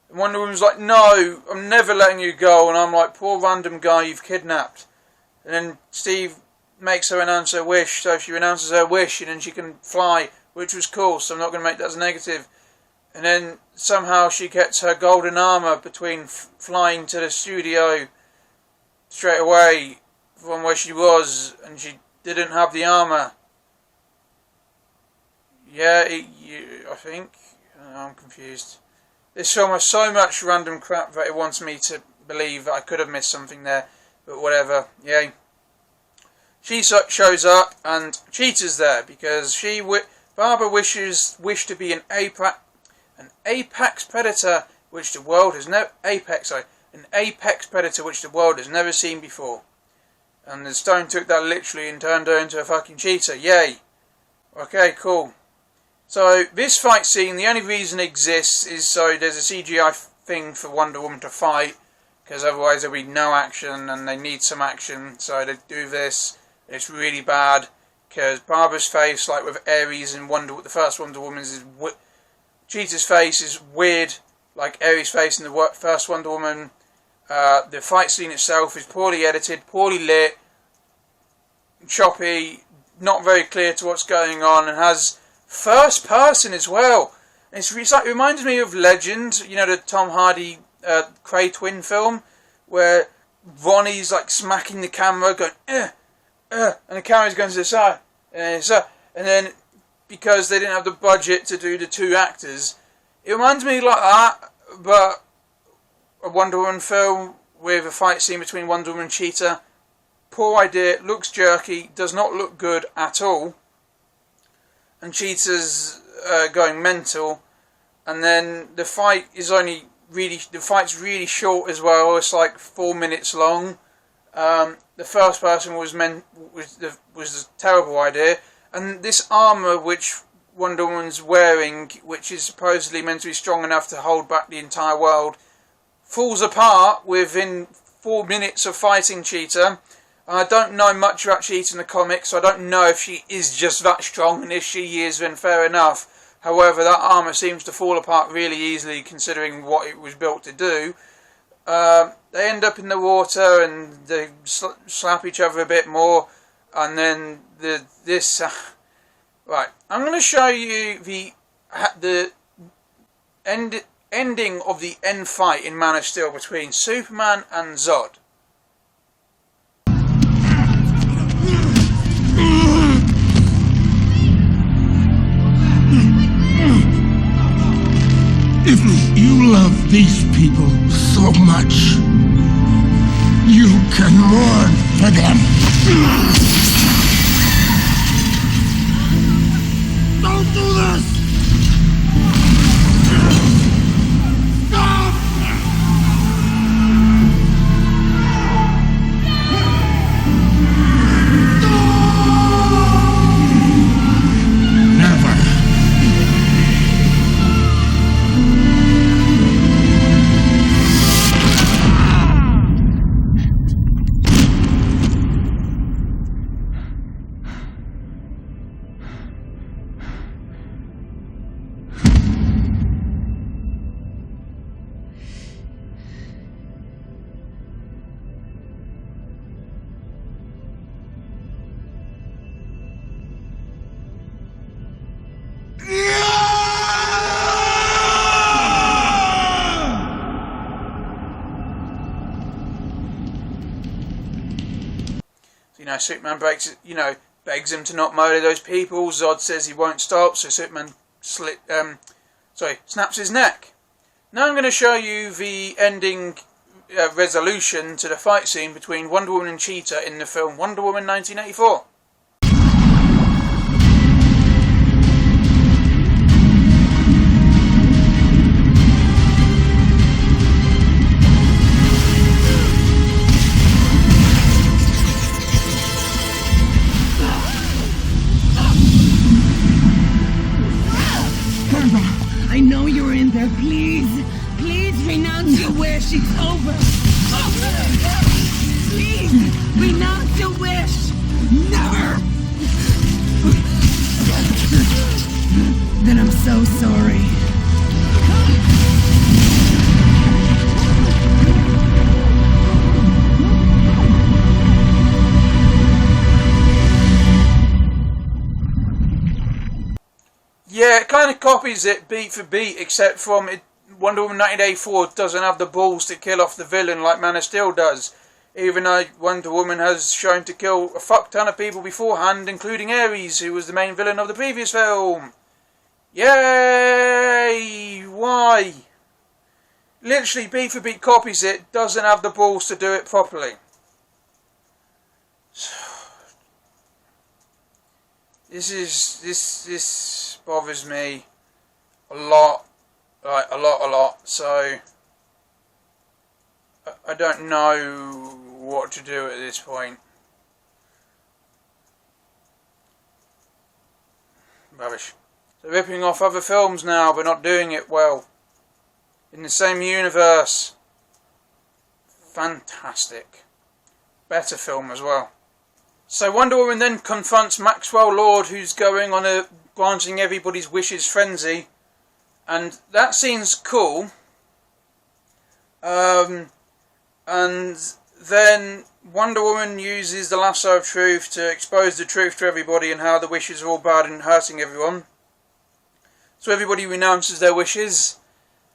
And Wonder Woman's like, no, I'm never letting you go. And I'm like, poor random guy you've kidnapped. And then Steve makes her announce her wish, so she announces her wish and then she can fly, which was cool, so I'm not going to make that as a negative. And then somehow she gets her golden armour between flying to the studio straight away from where she was, and she didn't have the armour. Yeah, I think. I'm confused. This film has so much random crap that it wants me to believe that I could have missed something there, but whatever, yay. She shows up and Cheetah's there because Barbara wished to be an apex predator which the world has an apex predator which the world has never seen before. And the Stone took that literally and turned her into a fucking cheetah. Yay. Okay, cool. So this fight scene, the only reason it exists is so there's a CGI thing for Wonder Woman to fight, because otherwise there'll be no action and they need some action, so they do this. It's really bad because Barbara's face, like with Ares and the first Wonder Woman's, is Cheetah's face is weird, like Ares' face in the first Wonder Woman. The fight scene itself is poorly edited, poorly lit, choppy, not very clear to what's going on, and has first person as well. And it reminds me of Legend, you know, the Tom Hardy Cray twin film, where Ronnie's like smacking the camera, going and the camera's going to the side, and then because they didn't have the budget to do the two actors, it reminds me like that, but a Wonder Woman film with a fight scene between Wonder Woman and Cheetah. Poor idea, looks jerky, does not look good at all. And Cheetah's going mental, and then the fight's really short as well. It's like 4 minutes long. The first person was a terrible idea, and this armour which Wonder Woman's wearing, which is supposedly meant to be strong enough to hold back the entire world, falls apart within 4 minutes of fighting Cheetah. I don't know much about Cheetah in the comics, so I don't know if she is just that strong, and if she is, then fair enough. However, that armour seems to fall apart really easily considering what it was built to do. They end up in the water and they slap each other a bit more, and then right, I'm going to show you the ending of the end fight in Man of Steel between Superman and Zod. If you love these people so much, you can mourn for them. Don't do this! Stop! Never. Superman begs him to not murder those people. Zod says he won't stop, so Superman snaps his neck. Now I'm going to show you the ending resolution to the fight scene between Wonder Woman and Cheetah in the film Wonder Woman 1984. I know you're in there. Please renounce your wish. It's over. Please renounce your wish. Never! Then I'm so sorry. Yeah, it kind of copies it beat for beat, except from Wonder Woman 1984 doesn't have the balls to kill off the villain like Man of Steel does. Even though Wonder Woman has shown to kill a fuck ton of people beforehand, including Ares, who was the main villain of the previous film. Yay! Why? Literally, beat for beat copies it, doesn't have the balls to do it properly. This bothers me a lot, like a lot. So I don't know what to do at this point. Rubbish. So ripping off other films now, but not doing it well. In the same universe. Fantastic. Better film as well. So Wonder Woman then confronts Maxwell Lord, who's going on a granting everybody's wishes frenzy, and that scene's cool. And then Wonder Woman uses the lasso of truth to expose the truth to everybody and how the wishes are all bad and hurting everyone. So everybody renounces their wishes,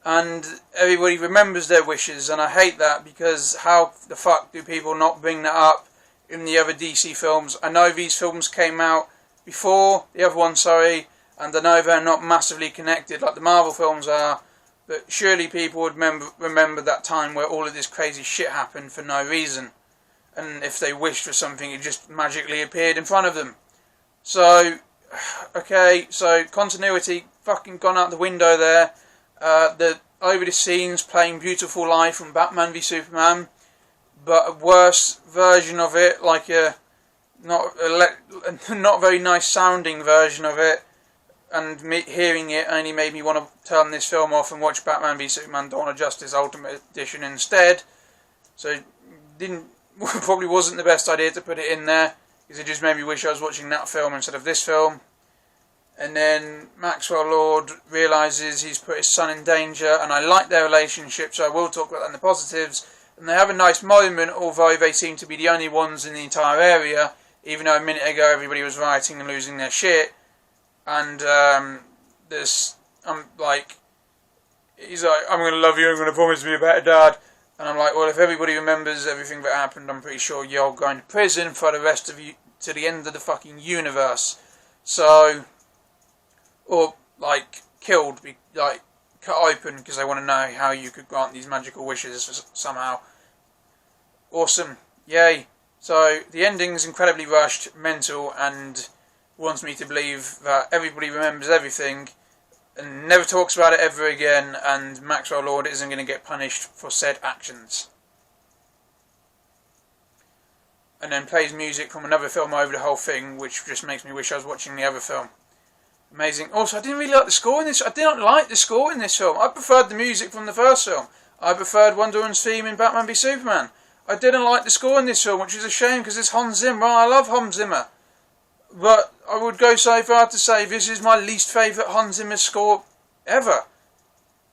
and everybody remembers their wishes, and I hate that, because how the fuck do people not bring that up in the other DC films? I know these films came out before the other one, and I know they're not massively connected like the Marvel films are, but surely people would remember that time where all of this crazy shit happened for no reason, and if they wished for something it just magically appeared in front of them. So, okay, so continuity fucking gone out the window there. Over the scenes playing Beautiful Life from Batman v Superman, but a worse version of it, like a not very nice sounding version of it, and hearing it only made me want to turn this film off and watch Batman v Superman Dawn of Justice Ultimate Edition instead. So probably wasn't the best idea to put it in there, because it just made me wish I was watching that film instead of this film. and then Maxwell Lord realises he's put his son in danger, and I like their relationship, so I will talk about that in the positives. And they have a nice moment, although they seem to be the only ones in the entire area, even though a minute ago everybody was rioting and losing their shit. And he's like, I'm going to love you, I'm going to promise to be a better dad. And I'm like, well, if everybody remembers everything that happened, I'm pretty sure you're going to prison for the rest of you, to the end of the fucking universe. So, or, like, killed, like, cut open, because they want to know how you could grant these magical wishes somehow. Awesome. Yay. So, the ending's incredibly rushed, mental, and wants me to believe that everybody remembers everything, and never talks about it ever again, and Maxwell Lord isn't going to get punished for said actions. And then plays music from another film over the whole thing, which just makes me wish I was watching the other film. Amazing. Also, I didn't really like the score in this. I did not like the score in this film. I preferred the music from the first film. I preferred Wonder Woman's theme in Batman v Superman. I didn't like the score in this film, which is a shame because it's Hans Zimmer. I love Hans Zimmer. But I would go so far to say this is my least favourite Hans Zimmer score ever.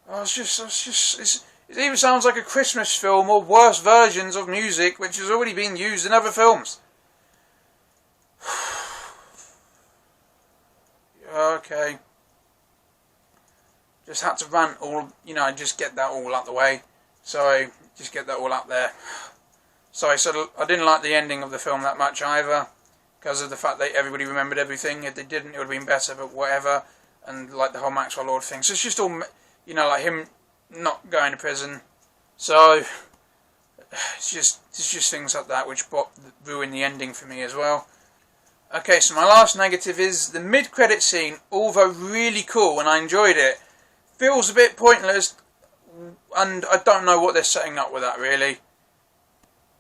It either sounds like a Christmas film or worse versions of music which has already been used in other films. Okay. Just had to rant just get that all out the way. So, just get that all out there. Sorry, so I didn't like the ending of the film that much either, because of the fact that everybody remembered everything. If they didn't, it would have been better, but whatever. And like the whole Maxwell Lord thing. So it's just all, like him not going to prison. So, it's just things like that which ruin the ending for me as well. Okay, so my last negative is the mid-credit scene, although really cool and I enjoyed it, feels a bit pointless, and I don't know what they're setting up with that really.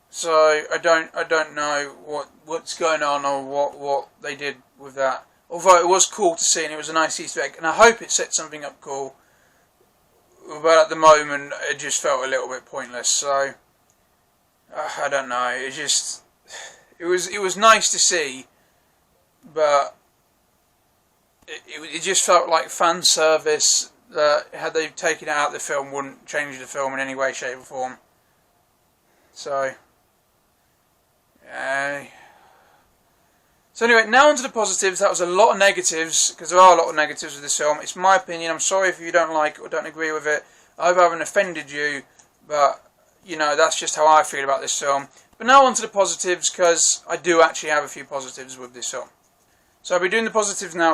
So I don't know what's going on or what they did with that. Although it was cool to see and it was a nice Easter egg, and I hope it set something up cool. But at the moment, it just felt a little bit pointless. So I don't know. It was nice to see. But it just felt like fan service that had they taken it out of the film wouldn't change the film in any way, shape or form. So anyway, now onto the positives. That was a lot of negatives, because there are a lot of negatives with this film. It's my opinion. I'm sorry if you don't like it or don't agree with it. I hope I haven't offended you, but that's just how I feel about this film. But now onto the positives, because I do actually have a few positives with this film. So I'll be doing the positives now,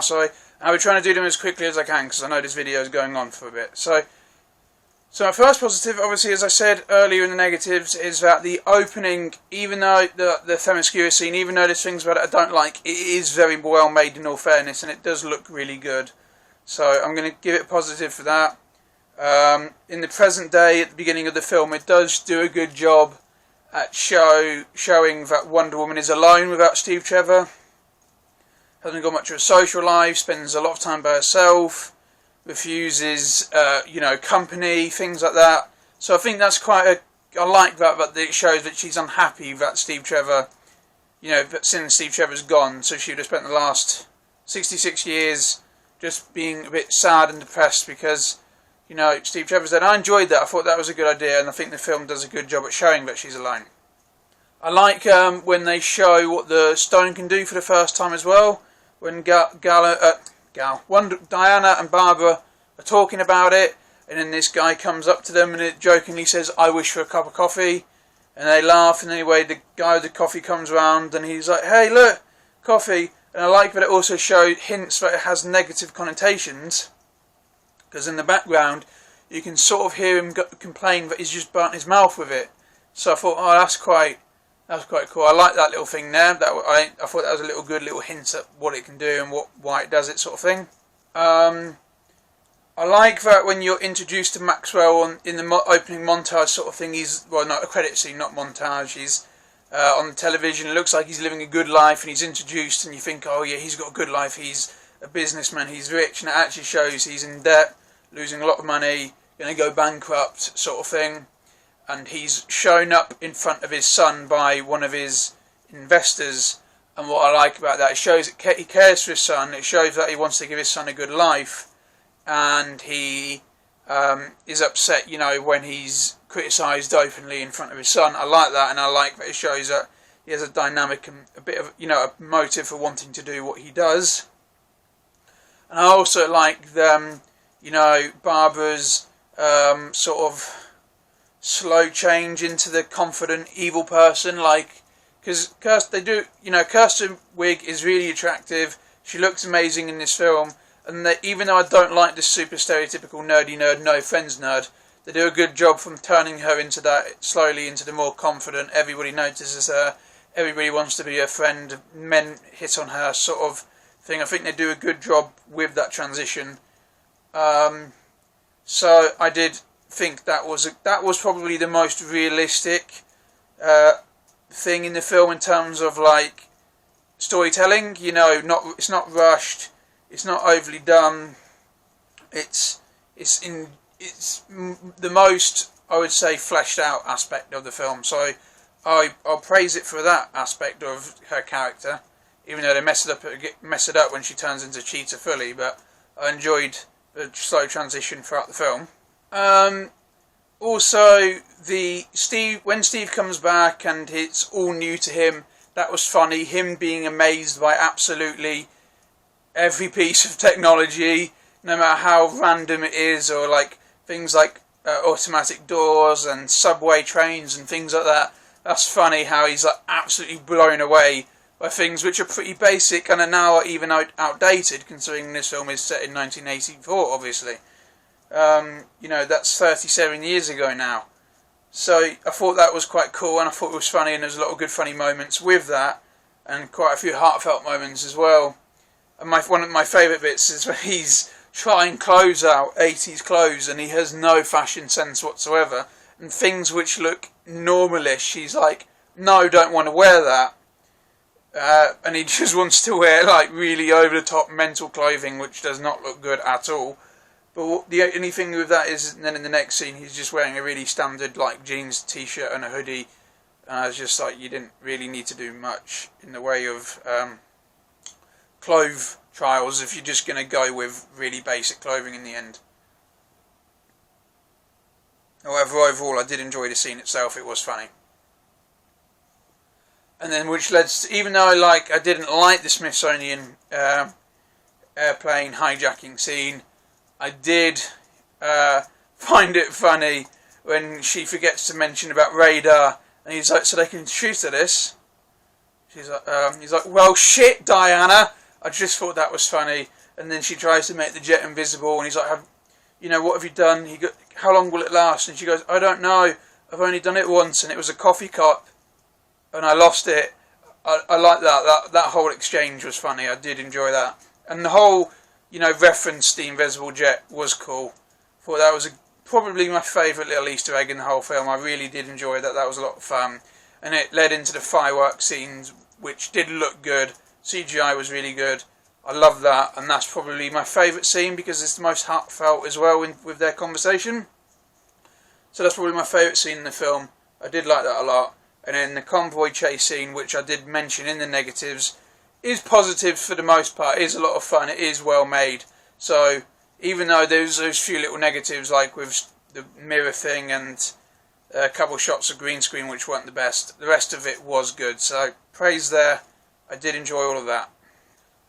I'll be trying to do them as quickly as I can, because I know this video is going on for a bit. So my first positive, obviously, as I said earlier in the negatives, is that the opening, even though the Themyscira scene, even though there's things about it I don't like, it is very well made in all fairness, and it does look really good. So I'm going to give it a positive for that. In the present day, at the beginning of the film, it does do a good job at showing that Wonder Woman is alone without Steve Trevor. Hasn't got much of a social life, spends a lot of time by herself, refuses, company, things like that. So I think that's I like that it shows that she's unhappy that Steve Trevor, that since Steve Trevor's gone, so she would have spent the last 66 years just being a bit sad and depressed because, Steve Trevor's dead. I enjoyed that. I thought that was a good idea, and I think the film does a good job at showing that she's alone. I like when they show what the stone can do for the first time as well. When Diana and Barbara are talking about it, and then this guy comes up to them and it jokingly says, "I wish for a cup of coffee," and they laugh, and anyway the guy with the coffee comes round and he's like, "Hey, look, coffee." And I like that it also showed hints that it has negative connotations, because in the background you can sort of hear him complain that he's just burnt his mouth with it. So I thought, that's quite cool. I like that little thing there. I thought that was a little good little hint at what it can do and why it does it, sort of thing. I like that when you're introduced to Maxwell in the opening montage sort of thing, not a credit scene, not montage, he's on the television. It looks like he's living a good life, and he's introduced and you think, oh yeah, he's got a good life, he's a businessman, he's rich, and it actually shows he's in debt, losing a lot of money, going to go bankrupt, sort of thing. And he's shown up in front of his son by one of his investors, And what I like about that, it shows he cares for his son. It shows that he wants to give his son a good life, and he is upset, when he's criticised openly in front of his son. I like that, and I like that it shows that he has a dynamic and a bit of, a motive for wanting to do what he does. And I also like Barbara's sort of slow change into the confident evil person, because Kirsten Wiig is really attractive. She looks amazing in this film, and even though I don't like this super stereotypical nerdy nerd, no friends nerd, they do a good job from turning her into that slowly into the more confident. Everybody notices her. Everybody wants to be her friend. Men hit on her sort of thing. I think they do a good job with that transition. So I did think that was probably the most realistic thing in the film in terms of storytelling. It's not rushed. It's not overly done. It's the most, I would say, fleshed out aspect of the film. So I'll praise it for that aspect of her character, even though they mess it up when she turns into Cheetah fully. But I enjoyed the slow transition throughout the film. Also, when Steve comes back and it's all new to him, that was funny. Him being amazed by absolutely every piece of technology, no matter how random it is, or things like automatic doors and subway trains and things like that. That's funny how he's absolutely blown away by things which are pretty basic and are now even outdated, considering this film is set in 1984, obviously. That's 37 years ago now. So I thought that was quite cool, and I thought it was funny, and there's a lot of good funny moments with that, and quite a few heartfelt moments as well. And one of my favourite bits is when he's trying clothes out, 80s clothes, and he has no fashion sense whatsoever, and things which look normalish, he's like, no, don't want to wear that. And he just wants to wear really over-the-top mental clothing, which does not look good at all. But the only thing with that is, then in the next scene, he's just wearing a really standard jeans t-shirt and a hoodie. And I was just you didn't really need to do much in the way of clothes trials if you're just going to go with really basic clothing in the end. However, overall, I did enjoy the scene itself. It was funny. And then, which led to, even though I didn't like the Smithsonian airplane hijacking scene, I did find it funny when she forgets to mention about radar, and he's like, so they can shoot at this? He's like, well, shit, Diana. I just thought that was funny. And then she tries to make the jet invisible, and he's like, what have you done? How long will it last? And she goes, I don't know. I've only done it once, and it was a coffee cup, and I lost it. I like that. That whole exchange was funny. I did enjoy that. And the whole, reference to the invisible jet was cool. Thought that was probably my favourite little Easter egg in the whole film. I really did enjoy that. That was a lot of fun. And it led into the fireworks scenes, which did look good. CGI was really good. I love that, and that's probably my favourite scene because it's the most heartfelt as well with their conversation. So that's probably my favourite scene in the film. I did like that a lot. And then the convoy chase scene, which I did mention in the negatives, is positive for the most part. It is a lot of fun. It is well made. So even though there's those few little negatives, like with the mirror thing and a couple shots of green screen which weren't the best, the rest of it was good. So praise there. I did enjoy all of that.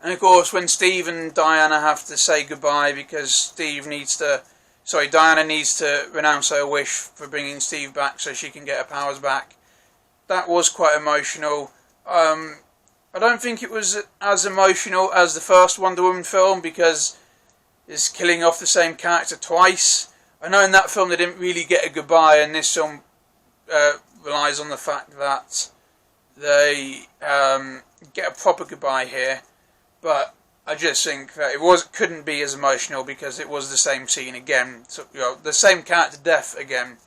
And of course, when Steve and Diana have to say goodbye because Diana needs to renounce her wish for bringing Steve back so she can get her powers back. That was quite emotional. I don't think it was as emotional as the first Wonder Woman film because it's killing off the same character twice. I know in that film they didn't really get a goodbye, and this film relies on the fact that they get a proper goodbye here. But I just think that it couldn't be as emotional because it was the same scene again, so, the same character death again.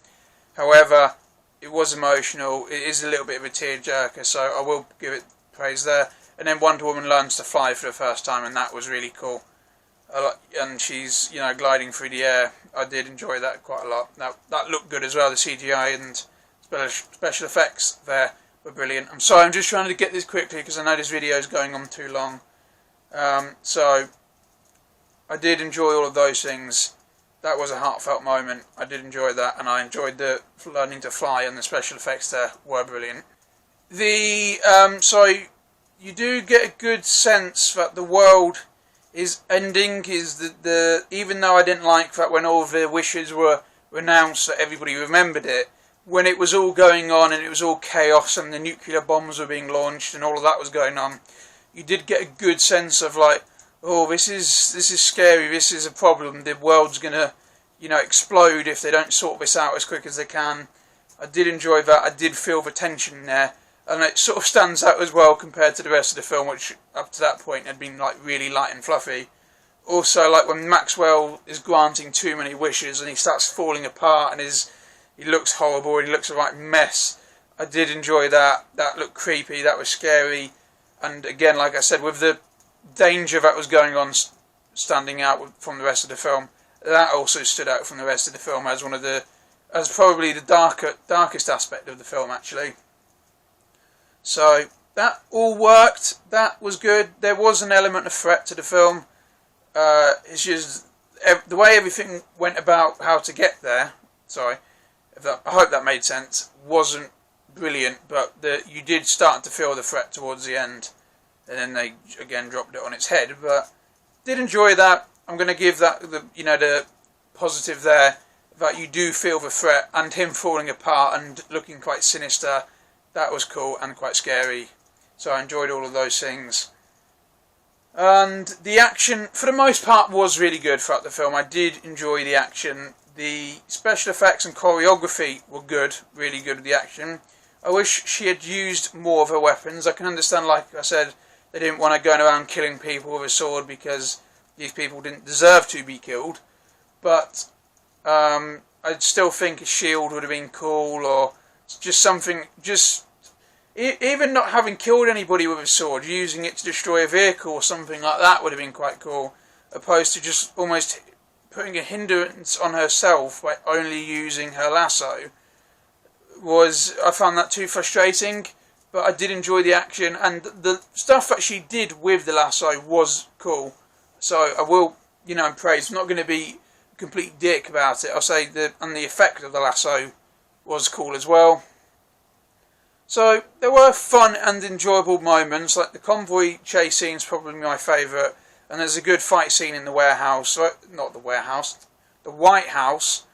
However, it was emotional. It is a little bit of a tearjerker, so I will give it praise there. And then Wonder Woman learns to fly for the first time, and that was really cool. And she's gliding through the air. I did enjoy that quite a lot. That looked good as well. The CGI and special effects there were brilliant. I'm sorry, I'm just trying to get this quickly because I know this video is going on too long. So I did enjoy all of those things. That was a heartfelt moment. I did enjoy that, and I enjoyed the learning to fly, and the special effects there were brilliant. So you do get a good sense that the world is ending. Even though I didn't like that when all the wishes were announced, that everybody remembered it, when it was all going on and it was all chaos and the nuclear bombs were being launched and all of that was going on, you did get a good sense of like, oh, this is scary, this is a problem, the world's gonna, explode if they don't sort this out as quick as they can. I did enjoy that. I did feel the tension there, and it sort of stands out as well compared to the rest of the film, which up to that point had been like really light and fluffy. Also, like when Maxwell is granting too many wishes and he starts falling apart and he looks horrible and he looks a right mess. I did enjoy that. That looked creepy, that was scary, and again, like I said, with the danger that was going on standing out from the rest of the film, that also stood out from the rest of the film as as probably the darkest aspect of the film, actually. So that all worked. That was good. There was an element of threat to the film. It's just the way everything went about how to get there. Sorry, I hope that made sense. Wasn't brilliant, but you did start to feel the threat towards the end, and then they again dropped it on its head. But did enjoy that. I'm going to give that the positive there, that you do feel the threat, and him falling apart and looking quite sinister. That was cool and quite scary. So I enjoyed all of those things. And the action, for the most part, was really good throughout the film. I did enjoy the action. The special effects and choreography were good, really good with the action. I wish she had used more of her weapons. I can understand, like I said, they didn't want to go around killing people with a sword because these people didn't deserve to be killed. But I'd still think a shield would have been cool, or just something, even not having killed anybody with a sword, using it to destroy a vehicle or something like that would have been quite cool, opposed to just almost putting a hindrance on herself by only using her lasso. I found that too frustrating, but I did enjoy the action, and the stuff that she did with the lasso was cool. So I will, praise. I'm not going to be a complete dick about it. I'll say the effect of the lasso was cool as well. So there were fun and enjoyable moments, like the convoy chase scene is probably my favourite, and there's a good fight scene in the warehouse. Not the warehouse, the White House.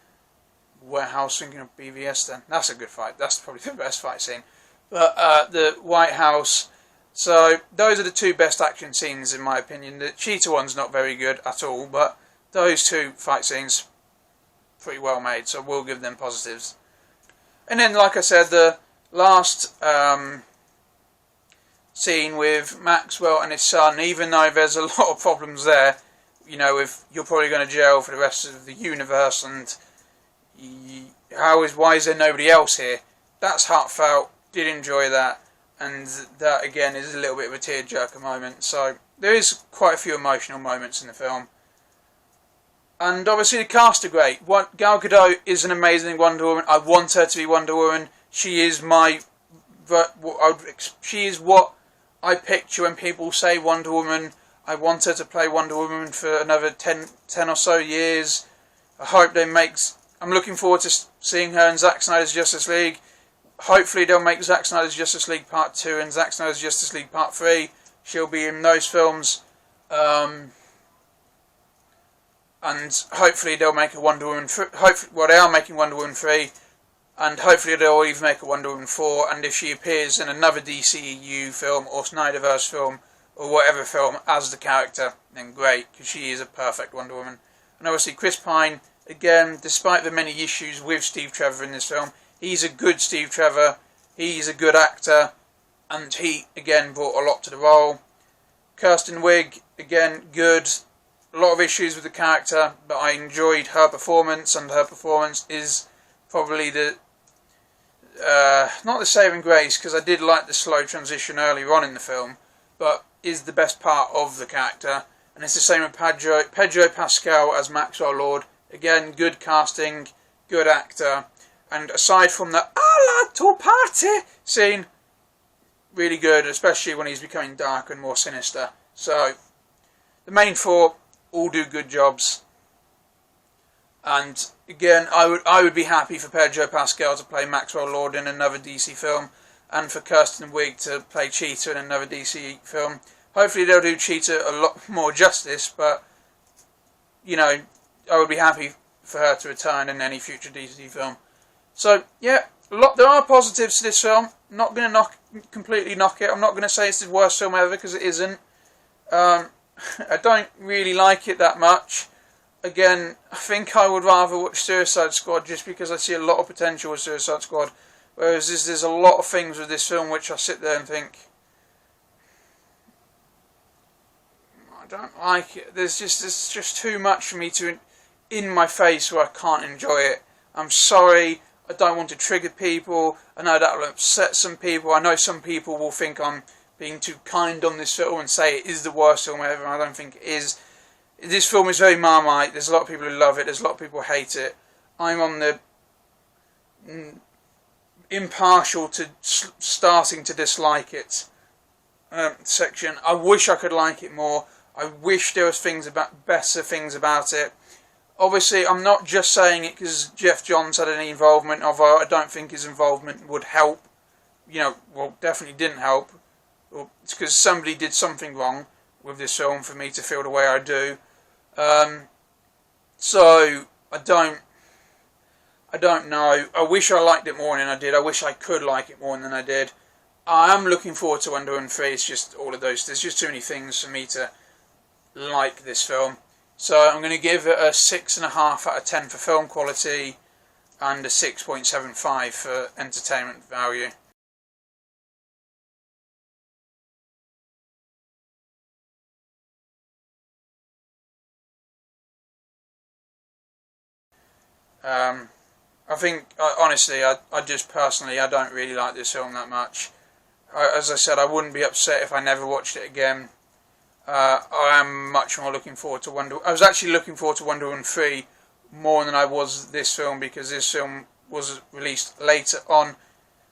Warehouse, thinking of BVS then. That's a good fight. That's probably the best fight scene. But the White House. So those are the two best action scenes in my opinion. The cheetah one's not very good at all, but those two fight scenes pretty well made, so we'll give them positives. And then, like I said, the last scene with Maxwell and his son, even though there's a lot of problems there, if you're probably going to jail for the rest of the universe, and why is there nobody else here? That's heartfelt. Did enjoy that. And that again is a little bit of a tearjerker moment. So there is quite a few emotional moments in the film. And obviously the cast are great. Gal Gadot is an amazing Wonder Woman. I want her to be Wonder Woman. She is she is what I picture when people say Wonder Woman. I want her to play Wonder Woman for another 10 or so years. I hope I'm looking forward to seeing her in Zack Snyder's Justice League. Hopefully they'll make Zack Snyder's Justice League Part 2 and Zack Snyder's Justice League Part 3. She'll be in those films. And hopefully they'll make a Wonder Woman... they are making Wonder Woman 3. And hopefully they'll even make a Wonder Woman 4. And if she appears in another DCEU film or Snyderverse film or whatever film as the character, then great, because she is a perfect Wonder Woman. And obviously Chris Pine, again, despite the many issues with Steve Trevor in this film, he's a good Steve Trevor, he's a good actor, and he, again, brought a lot to the role. Kirsten Wiig, again, good. A lot of issues with the character, but I enjoyed her performance, and her performance is probably not the saving grace, because I did like the slow transition earlier on in the film, but is the best part of the character. And it's the same with Pedro Pascal as Maxwell Lord. Again, good casting, good actor. And aside from the "I like to party" scene, really good, especially when he's becoming darker and more sinister. So, the main four all do good jobs. And again, I would be happy for Pedro Pascal to play Maxwell Lord in another DC film, and for Kirsten Wiig to play Cheetah in another DC film. Hopefully they'll do Cheetah a lot more justice, but, you know, I would be happy for her to return in any future DC film. So, yeah, there are positives to this film. I'm not going to completely knock it. I'm not going to say it's the worst film ever, because it isn't. I don't really like it that much. Again, I think I would rather watch Suicide Squad, just because I see a lot of potential with Suicide Squad. Whereas there's a lot of things with this film which I sit there and think, I don't like it. There's just too much for me to in my face where I can't enjoy it. I'm sorry, I don't want to trigger people. I know that will upset some people. I know some people will think I'm being too kind on this film and say it is the worst film ever. I don't think it is. This film is very Marmite. There's a lot of people who love it. There's a lot of people who hate it. I'm on the impartial to starting to dislike it section. I wish I could like it more. I wish there was better things about it. Obviously, I'm not just saying it because Jeff Johns had any involvement, although I don't think his involvement would help. You know, well, definitely didn't help. It's because somebody did something wrong with this film for me to feel the way I do. So, I don't know. I wish I liked it more than I did. I wish I could like it more than I did. I am looking forward to Wonder Woman 3. It's just all of those. There's just too many things for me to like this film. So I'm going to give it a 6.5 out of 10 for film quality and a 6.75 for entertainment value. I think, honestly, I just personally, I don't really like this film that much. As I said, I wouldn't be upset if I never watched it again. I am much more looking forward to I was actually looking forward to Wonder Woman 3 more than I was this film, because this film was released later on.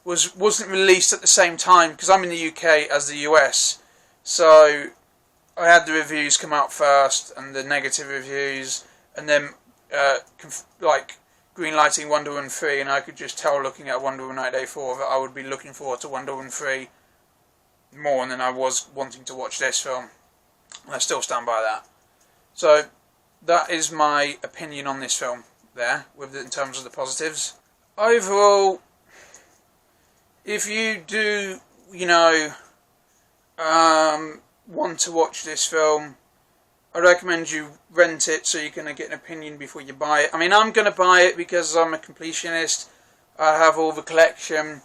Wasn't released at the same time, because I'm in the UK as the US. So I had the reviews come out first, and the negative reviews, and then greenlighting Wonder Woman 3, and I could just tell looking at Wonder Woman 1984 that I would be looking forward to Wonder Woman 3 more than I was wanting to watch this film. And I still stand by that. So that is my opinion on this film there, in terms of the positives. Overall, if you do, want to watch this film, I recommend you rent it so you can get an opinion before you buy it. I mean, I'm going to buy it because I'm a completionist. I have all the collection,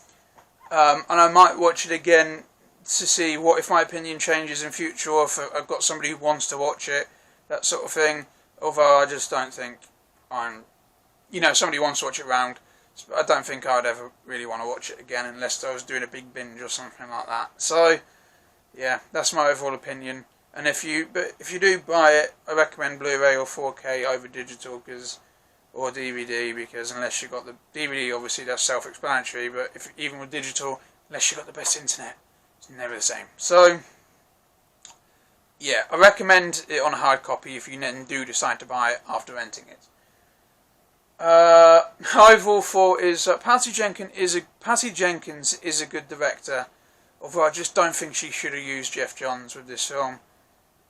and I might watch it again to see if my opinion changes in future, or if I've got somebody who wants to watch it, that sort of thing. Although I just don't think somebody wants to watch it round. I don't think I'd ever really want to watch it again unless I was doing a big binge or something like that. So, yeah, that's my overall opinion. And if you do buy it, I recommend Blu-ray or 4K over digital, or DVD, because unless you've got the DVD, obviously that's self-explanatory, but even with digital, unless you've got the best internet, it's never the same. So, yeah, I recommend it on a hard copy if you then do decide to buy it after renting it. My overall thought is Patty Jenkins is a good director, although I just don't think she should have used Jeff Johns with this film,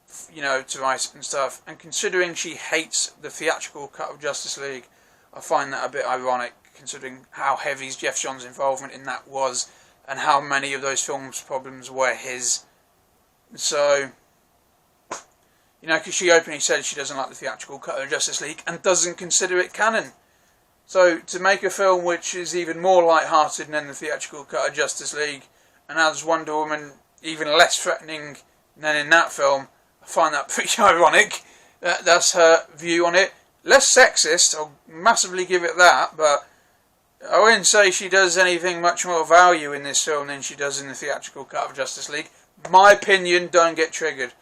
to write and stuff. And considering she hates the theatrical cut of Justice League, I find that a bit ironic, considering how heavy Jeff Johns' involvement in that was, and how many of those films' problems were his. So, because she openly said she doesn't like the theatrical cut of Justice League and doesn't consider it canon. So, to make a film which is even more light-hearted than the theatrical cut of Justice League, and has Wonder Woman even less threatening than in that film, I find that pretty ironic. That's her view on it. Less sexist, I'll massively give it that, but I wouldn't say she does anything much more value in this film than she does in the theatrical cut of Justice League. My opinion, don't get triggered.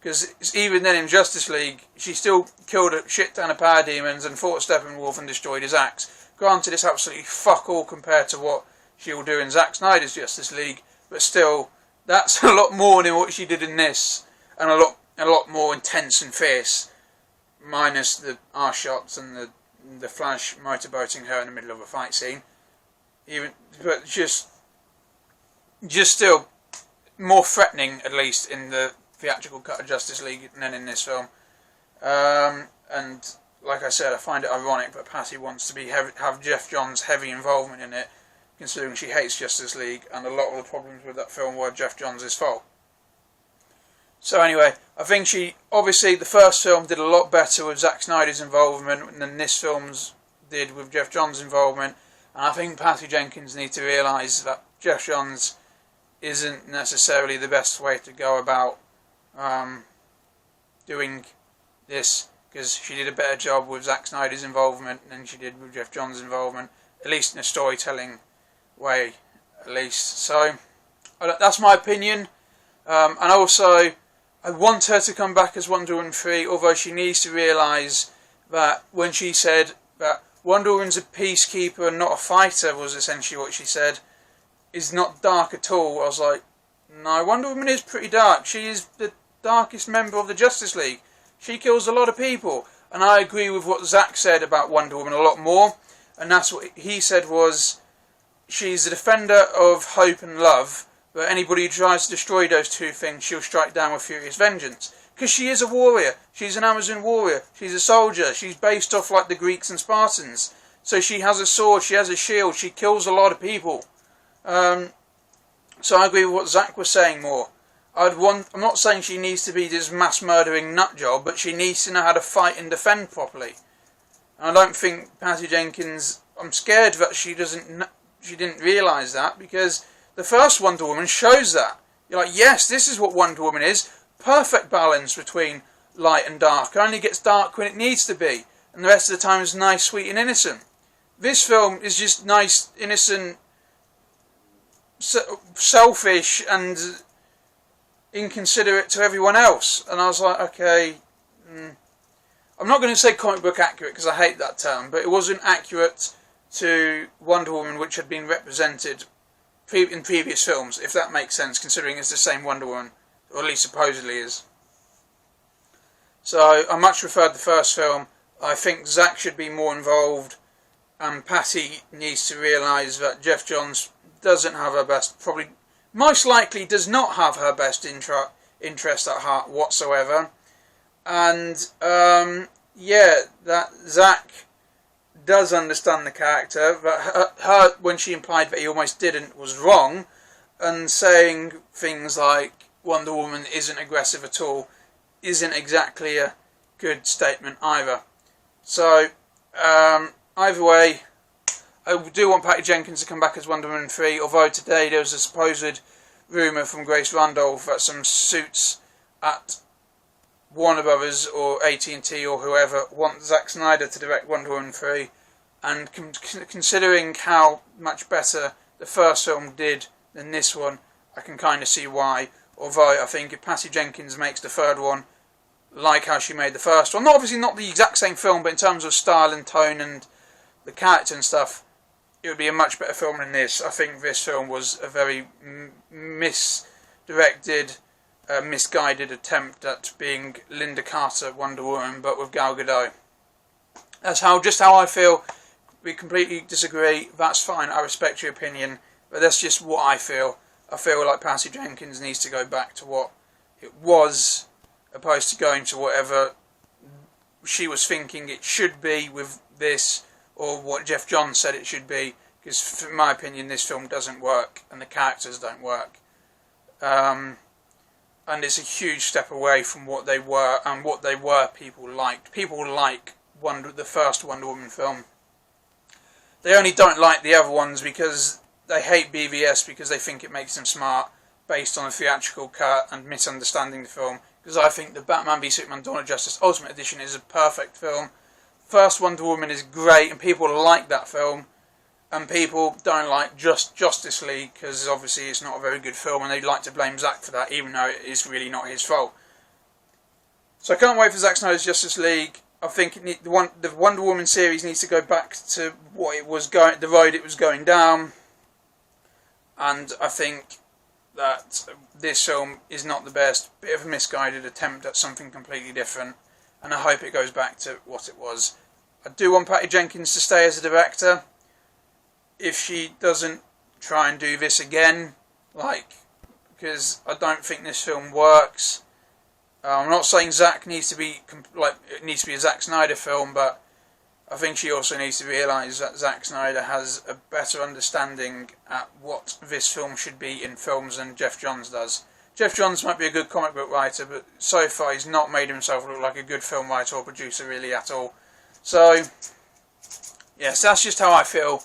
Because even then in Justice League, she still killed a shit ton of parademons and fought Steppenwolf and destroyed his axe. Granted, it's absolutely fuck all compared to what she'll do in Zack Snyder's Justice League, but still, that's a lot more than what she did in this, and a lot more intense and fierce, minus the arse shots and the Flash motorboating her in the middle of a fight scene. But just still more threatening, at least in the theatrical cut of Justice League than in this film. And like I said, I find it ironic that Patty wants to have Geoff Johns' heavy involvement in it, considering she hates Justice League, and a lot of the problems with that film were Geoff Johns' fault. So anyway, I think obviously the first film did a lot better with Zack Snyder's involvement than this film's did with Geoff Johns' involvement, and I think Patty Jenkins needs to realise that Geoff Johns isn't necessarily the best way to go about doing this, because she did a better job with Zack Snyder's involvement than she did with Geoff Johns' involvement, at least in a storytelling way, at least. So that's my opinion, and also I want her to come back as Wonder Woman 3, although she needs to realise that when she said that Wonder Woman's a peacekeeper and not a fighter, was essentially what she said, is not dark at all. I was like, no, Wonder Woman is pretty dark. She is the darkest member of the Justice League. She kills a lot of people. And I agree with what Zack said about Wonder Woman a lot more. And that's what he said was, she's a defender of hope and love, but anybody who tries to destroy those two things, she'll strike down with furious vengeance. Because she is a warrior. She's an Amazon warrior. She's a soldier. She's based off like the Greeks and Spartans. So she has a sword. She has a shield. She kills a lot of people. So I agree with what Zack was saying more. I'm not saying she needs to be this mass murdering nut job, but she needs to know how to fight and defend properly. And I don't think Patty Jenkins, I'm scared that she didn't realise that, because the first Wonder Woman shows that. You're like, yes, this is what Wonder Woman is. Perfect balance between light and dark. It only gets dark when it needs to be, and the rest of the time is nice, sweet and innocent. This film is just nice, innocent, selfish and inconsiderate to everyone else. And I was like, okay, I'm not going to say comic book accurate because I hate that term, but it wasn't accurate to Wonder Woman which had been represented in previous films, if that makes sense, considering it's the same Wonder Woman, or at least supposedly is. So I much preferred the first film. I think Zack should be more involved, and Patty needs to realise that Geoff Johns doesn't have her best, probably most likely does not have her best interest at heart whatsoever. And yeah, that Zack does understand the character, but her when she implied that he almost didn't was wrong, and saying things like Wonder Woman isn't aggressive at all isn't exactly a good statement either. So either way, I do want Patty Jenkins to come back as Wonder Woman 3, although today there was a supposed rumour from Grace Randolph that some suits at Warner Brothers or AT&T or whoever want Zack Snyder to direct Wonder Woman 3, and considering how much better the first film did than this one, I can kind of see why. Although I think if Patty Jenkins makes the third one like how she made the first one, obviously not the exact same film, but in terms of style and tone and the character and stuff, it would be a much better film than this. I think this film was a very misdirected, misguided attempt at being Linda Carter Wonder Woman, but with Gal Gadot. That's just how I feel. We completely disagree. That's fine. I respect your opinion, but that's just what I feel. I feel like Patty Jenkins needs to go back to what it was, opposed to going to whatever she was thinking it should be with this, or what Geoff Johns said it should be, because in my opinion this film doesn't work and the characters don't work, and it's a huge step away from what they were, and what they were people liked. People like the first Wonder Woman film. They only don't like the other ones because they hate BVS, because they think it makes them smart based on a theatrical cut and misunderstanding the film, because I think the Batman v Superman Dawn of Justice Ultimate Edition is a perfect film. First Wonder Woman is great, and people like that film, and people don't like Justice League because obviously it's not a very good film, and they'd like to blame Zack for that, even though it is really not his fault. So I can't wait for Zack Snyder's Justice League. I think the Wonder Woman series needs to go back to what it was the road it was going down, and I think that this film is not the best, bit of a misguided attempt at something completely different, and I hope it goes back to what it was. I do want Patty Jenkins to stay as a director. If she doesn't try and do this again, because I don't think this film works. I'm not saying Zack needs to be it needs to be a Zack Snyder film, but I think she also needs to realise that Zack Snyder has a better understanding at what this film should be in films than Jeff Johns does. Jeff Johns might be a good comic book writer, but so far he's not made himself look like a good film writer or producer really at all. So, yes, that's just how I feel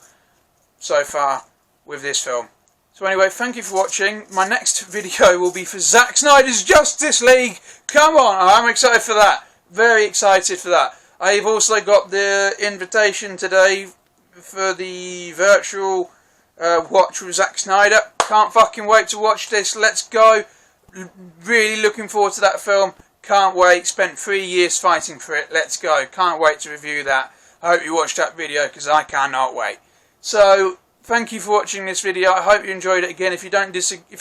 so far with this film. So anyway, thank you for watching. My next video will be for Zack Snyder's Justice League. Come on, I'm excited for that. Very excited for that. I've also got the invitation today for the virtual watch with Zack Snyder. Can't fucking wait to watch this. Let's go. Really looking forward to that film. Can't wait. Spent 3 years fighting for it. Let's go. Can't wait to review that. I hope you watched that video because I cannot wait. So, thank you for watching this video. I hope you enjoyed it. Again, if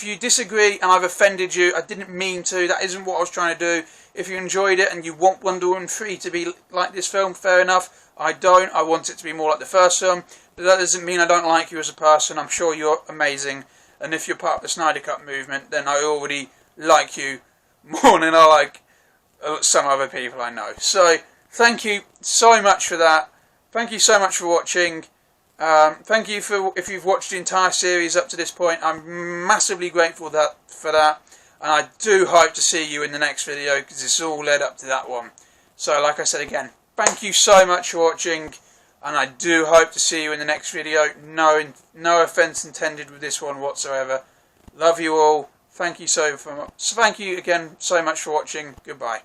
you disagree and I've offended you, I didn't mean to. That isn't what I was trying to do. If you enjoyed it and you want Wonder Woman 3 to be like this film, fair enough. I don't. I want it to be more like the first film. But that doesn't mean I don't like you as a person. I'm sure you're amazing. And if you're part of the Snyder Cut movement, then I already like you more than I like some other people I know. So, thank you so much for that. Thank you so much for watching. Thank you for if you've watched the entire series up to this point. I'm massively grateful for that. And I do hope to see you in the next video because it's all led up to that one. So like I said again, thank you so much for watching. And I do hope to see you in the next video. No offence intended with this one whatsoever. Love you all. Thank you so much. Thank you again so much for watching. Goodbye.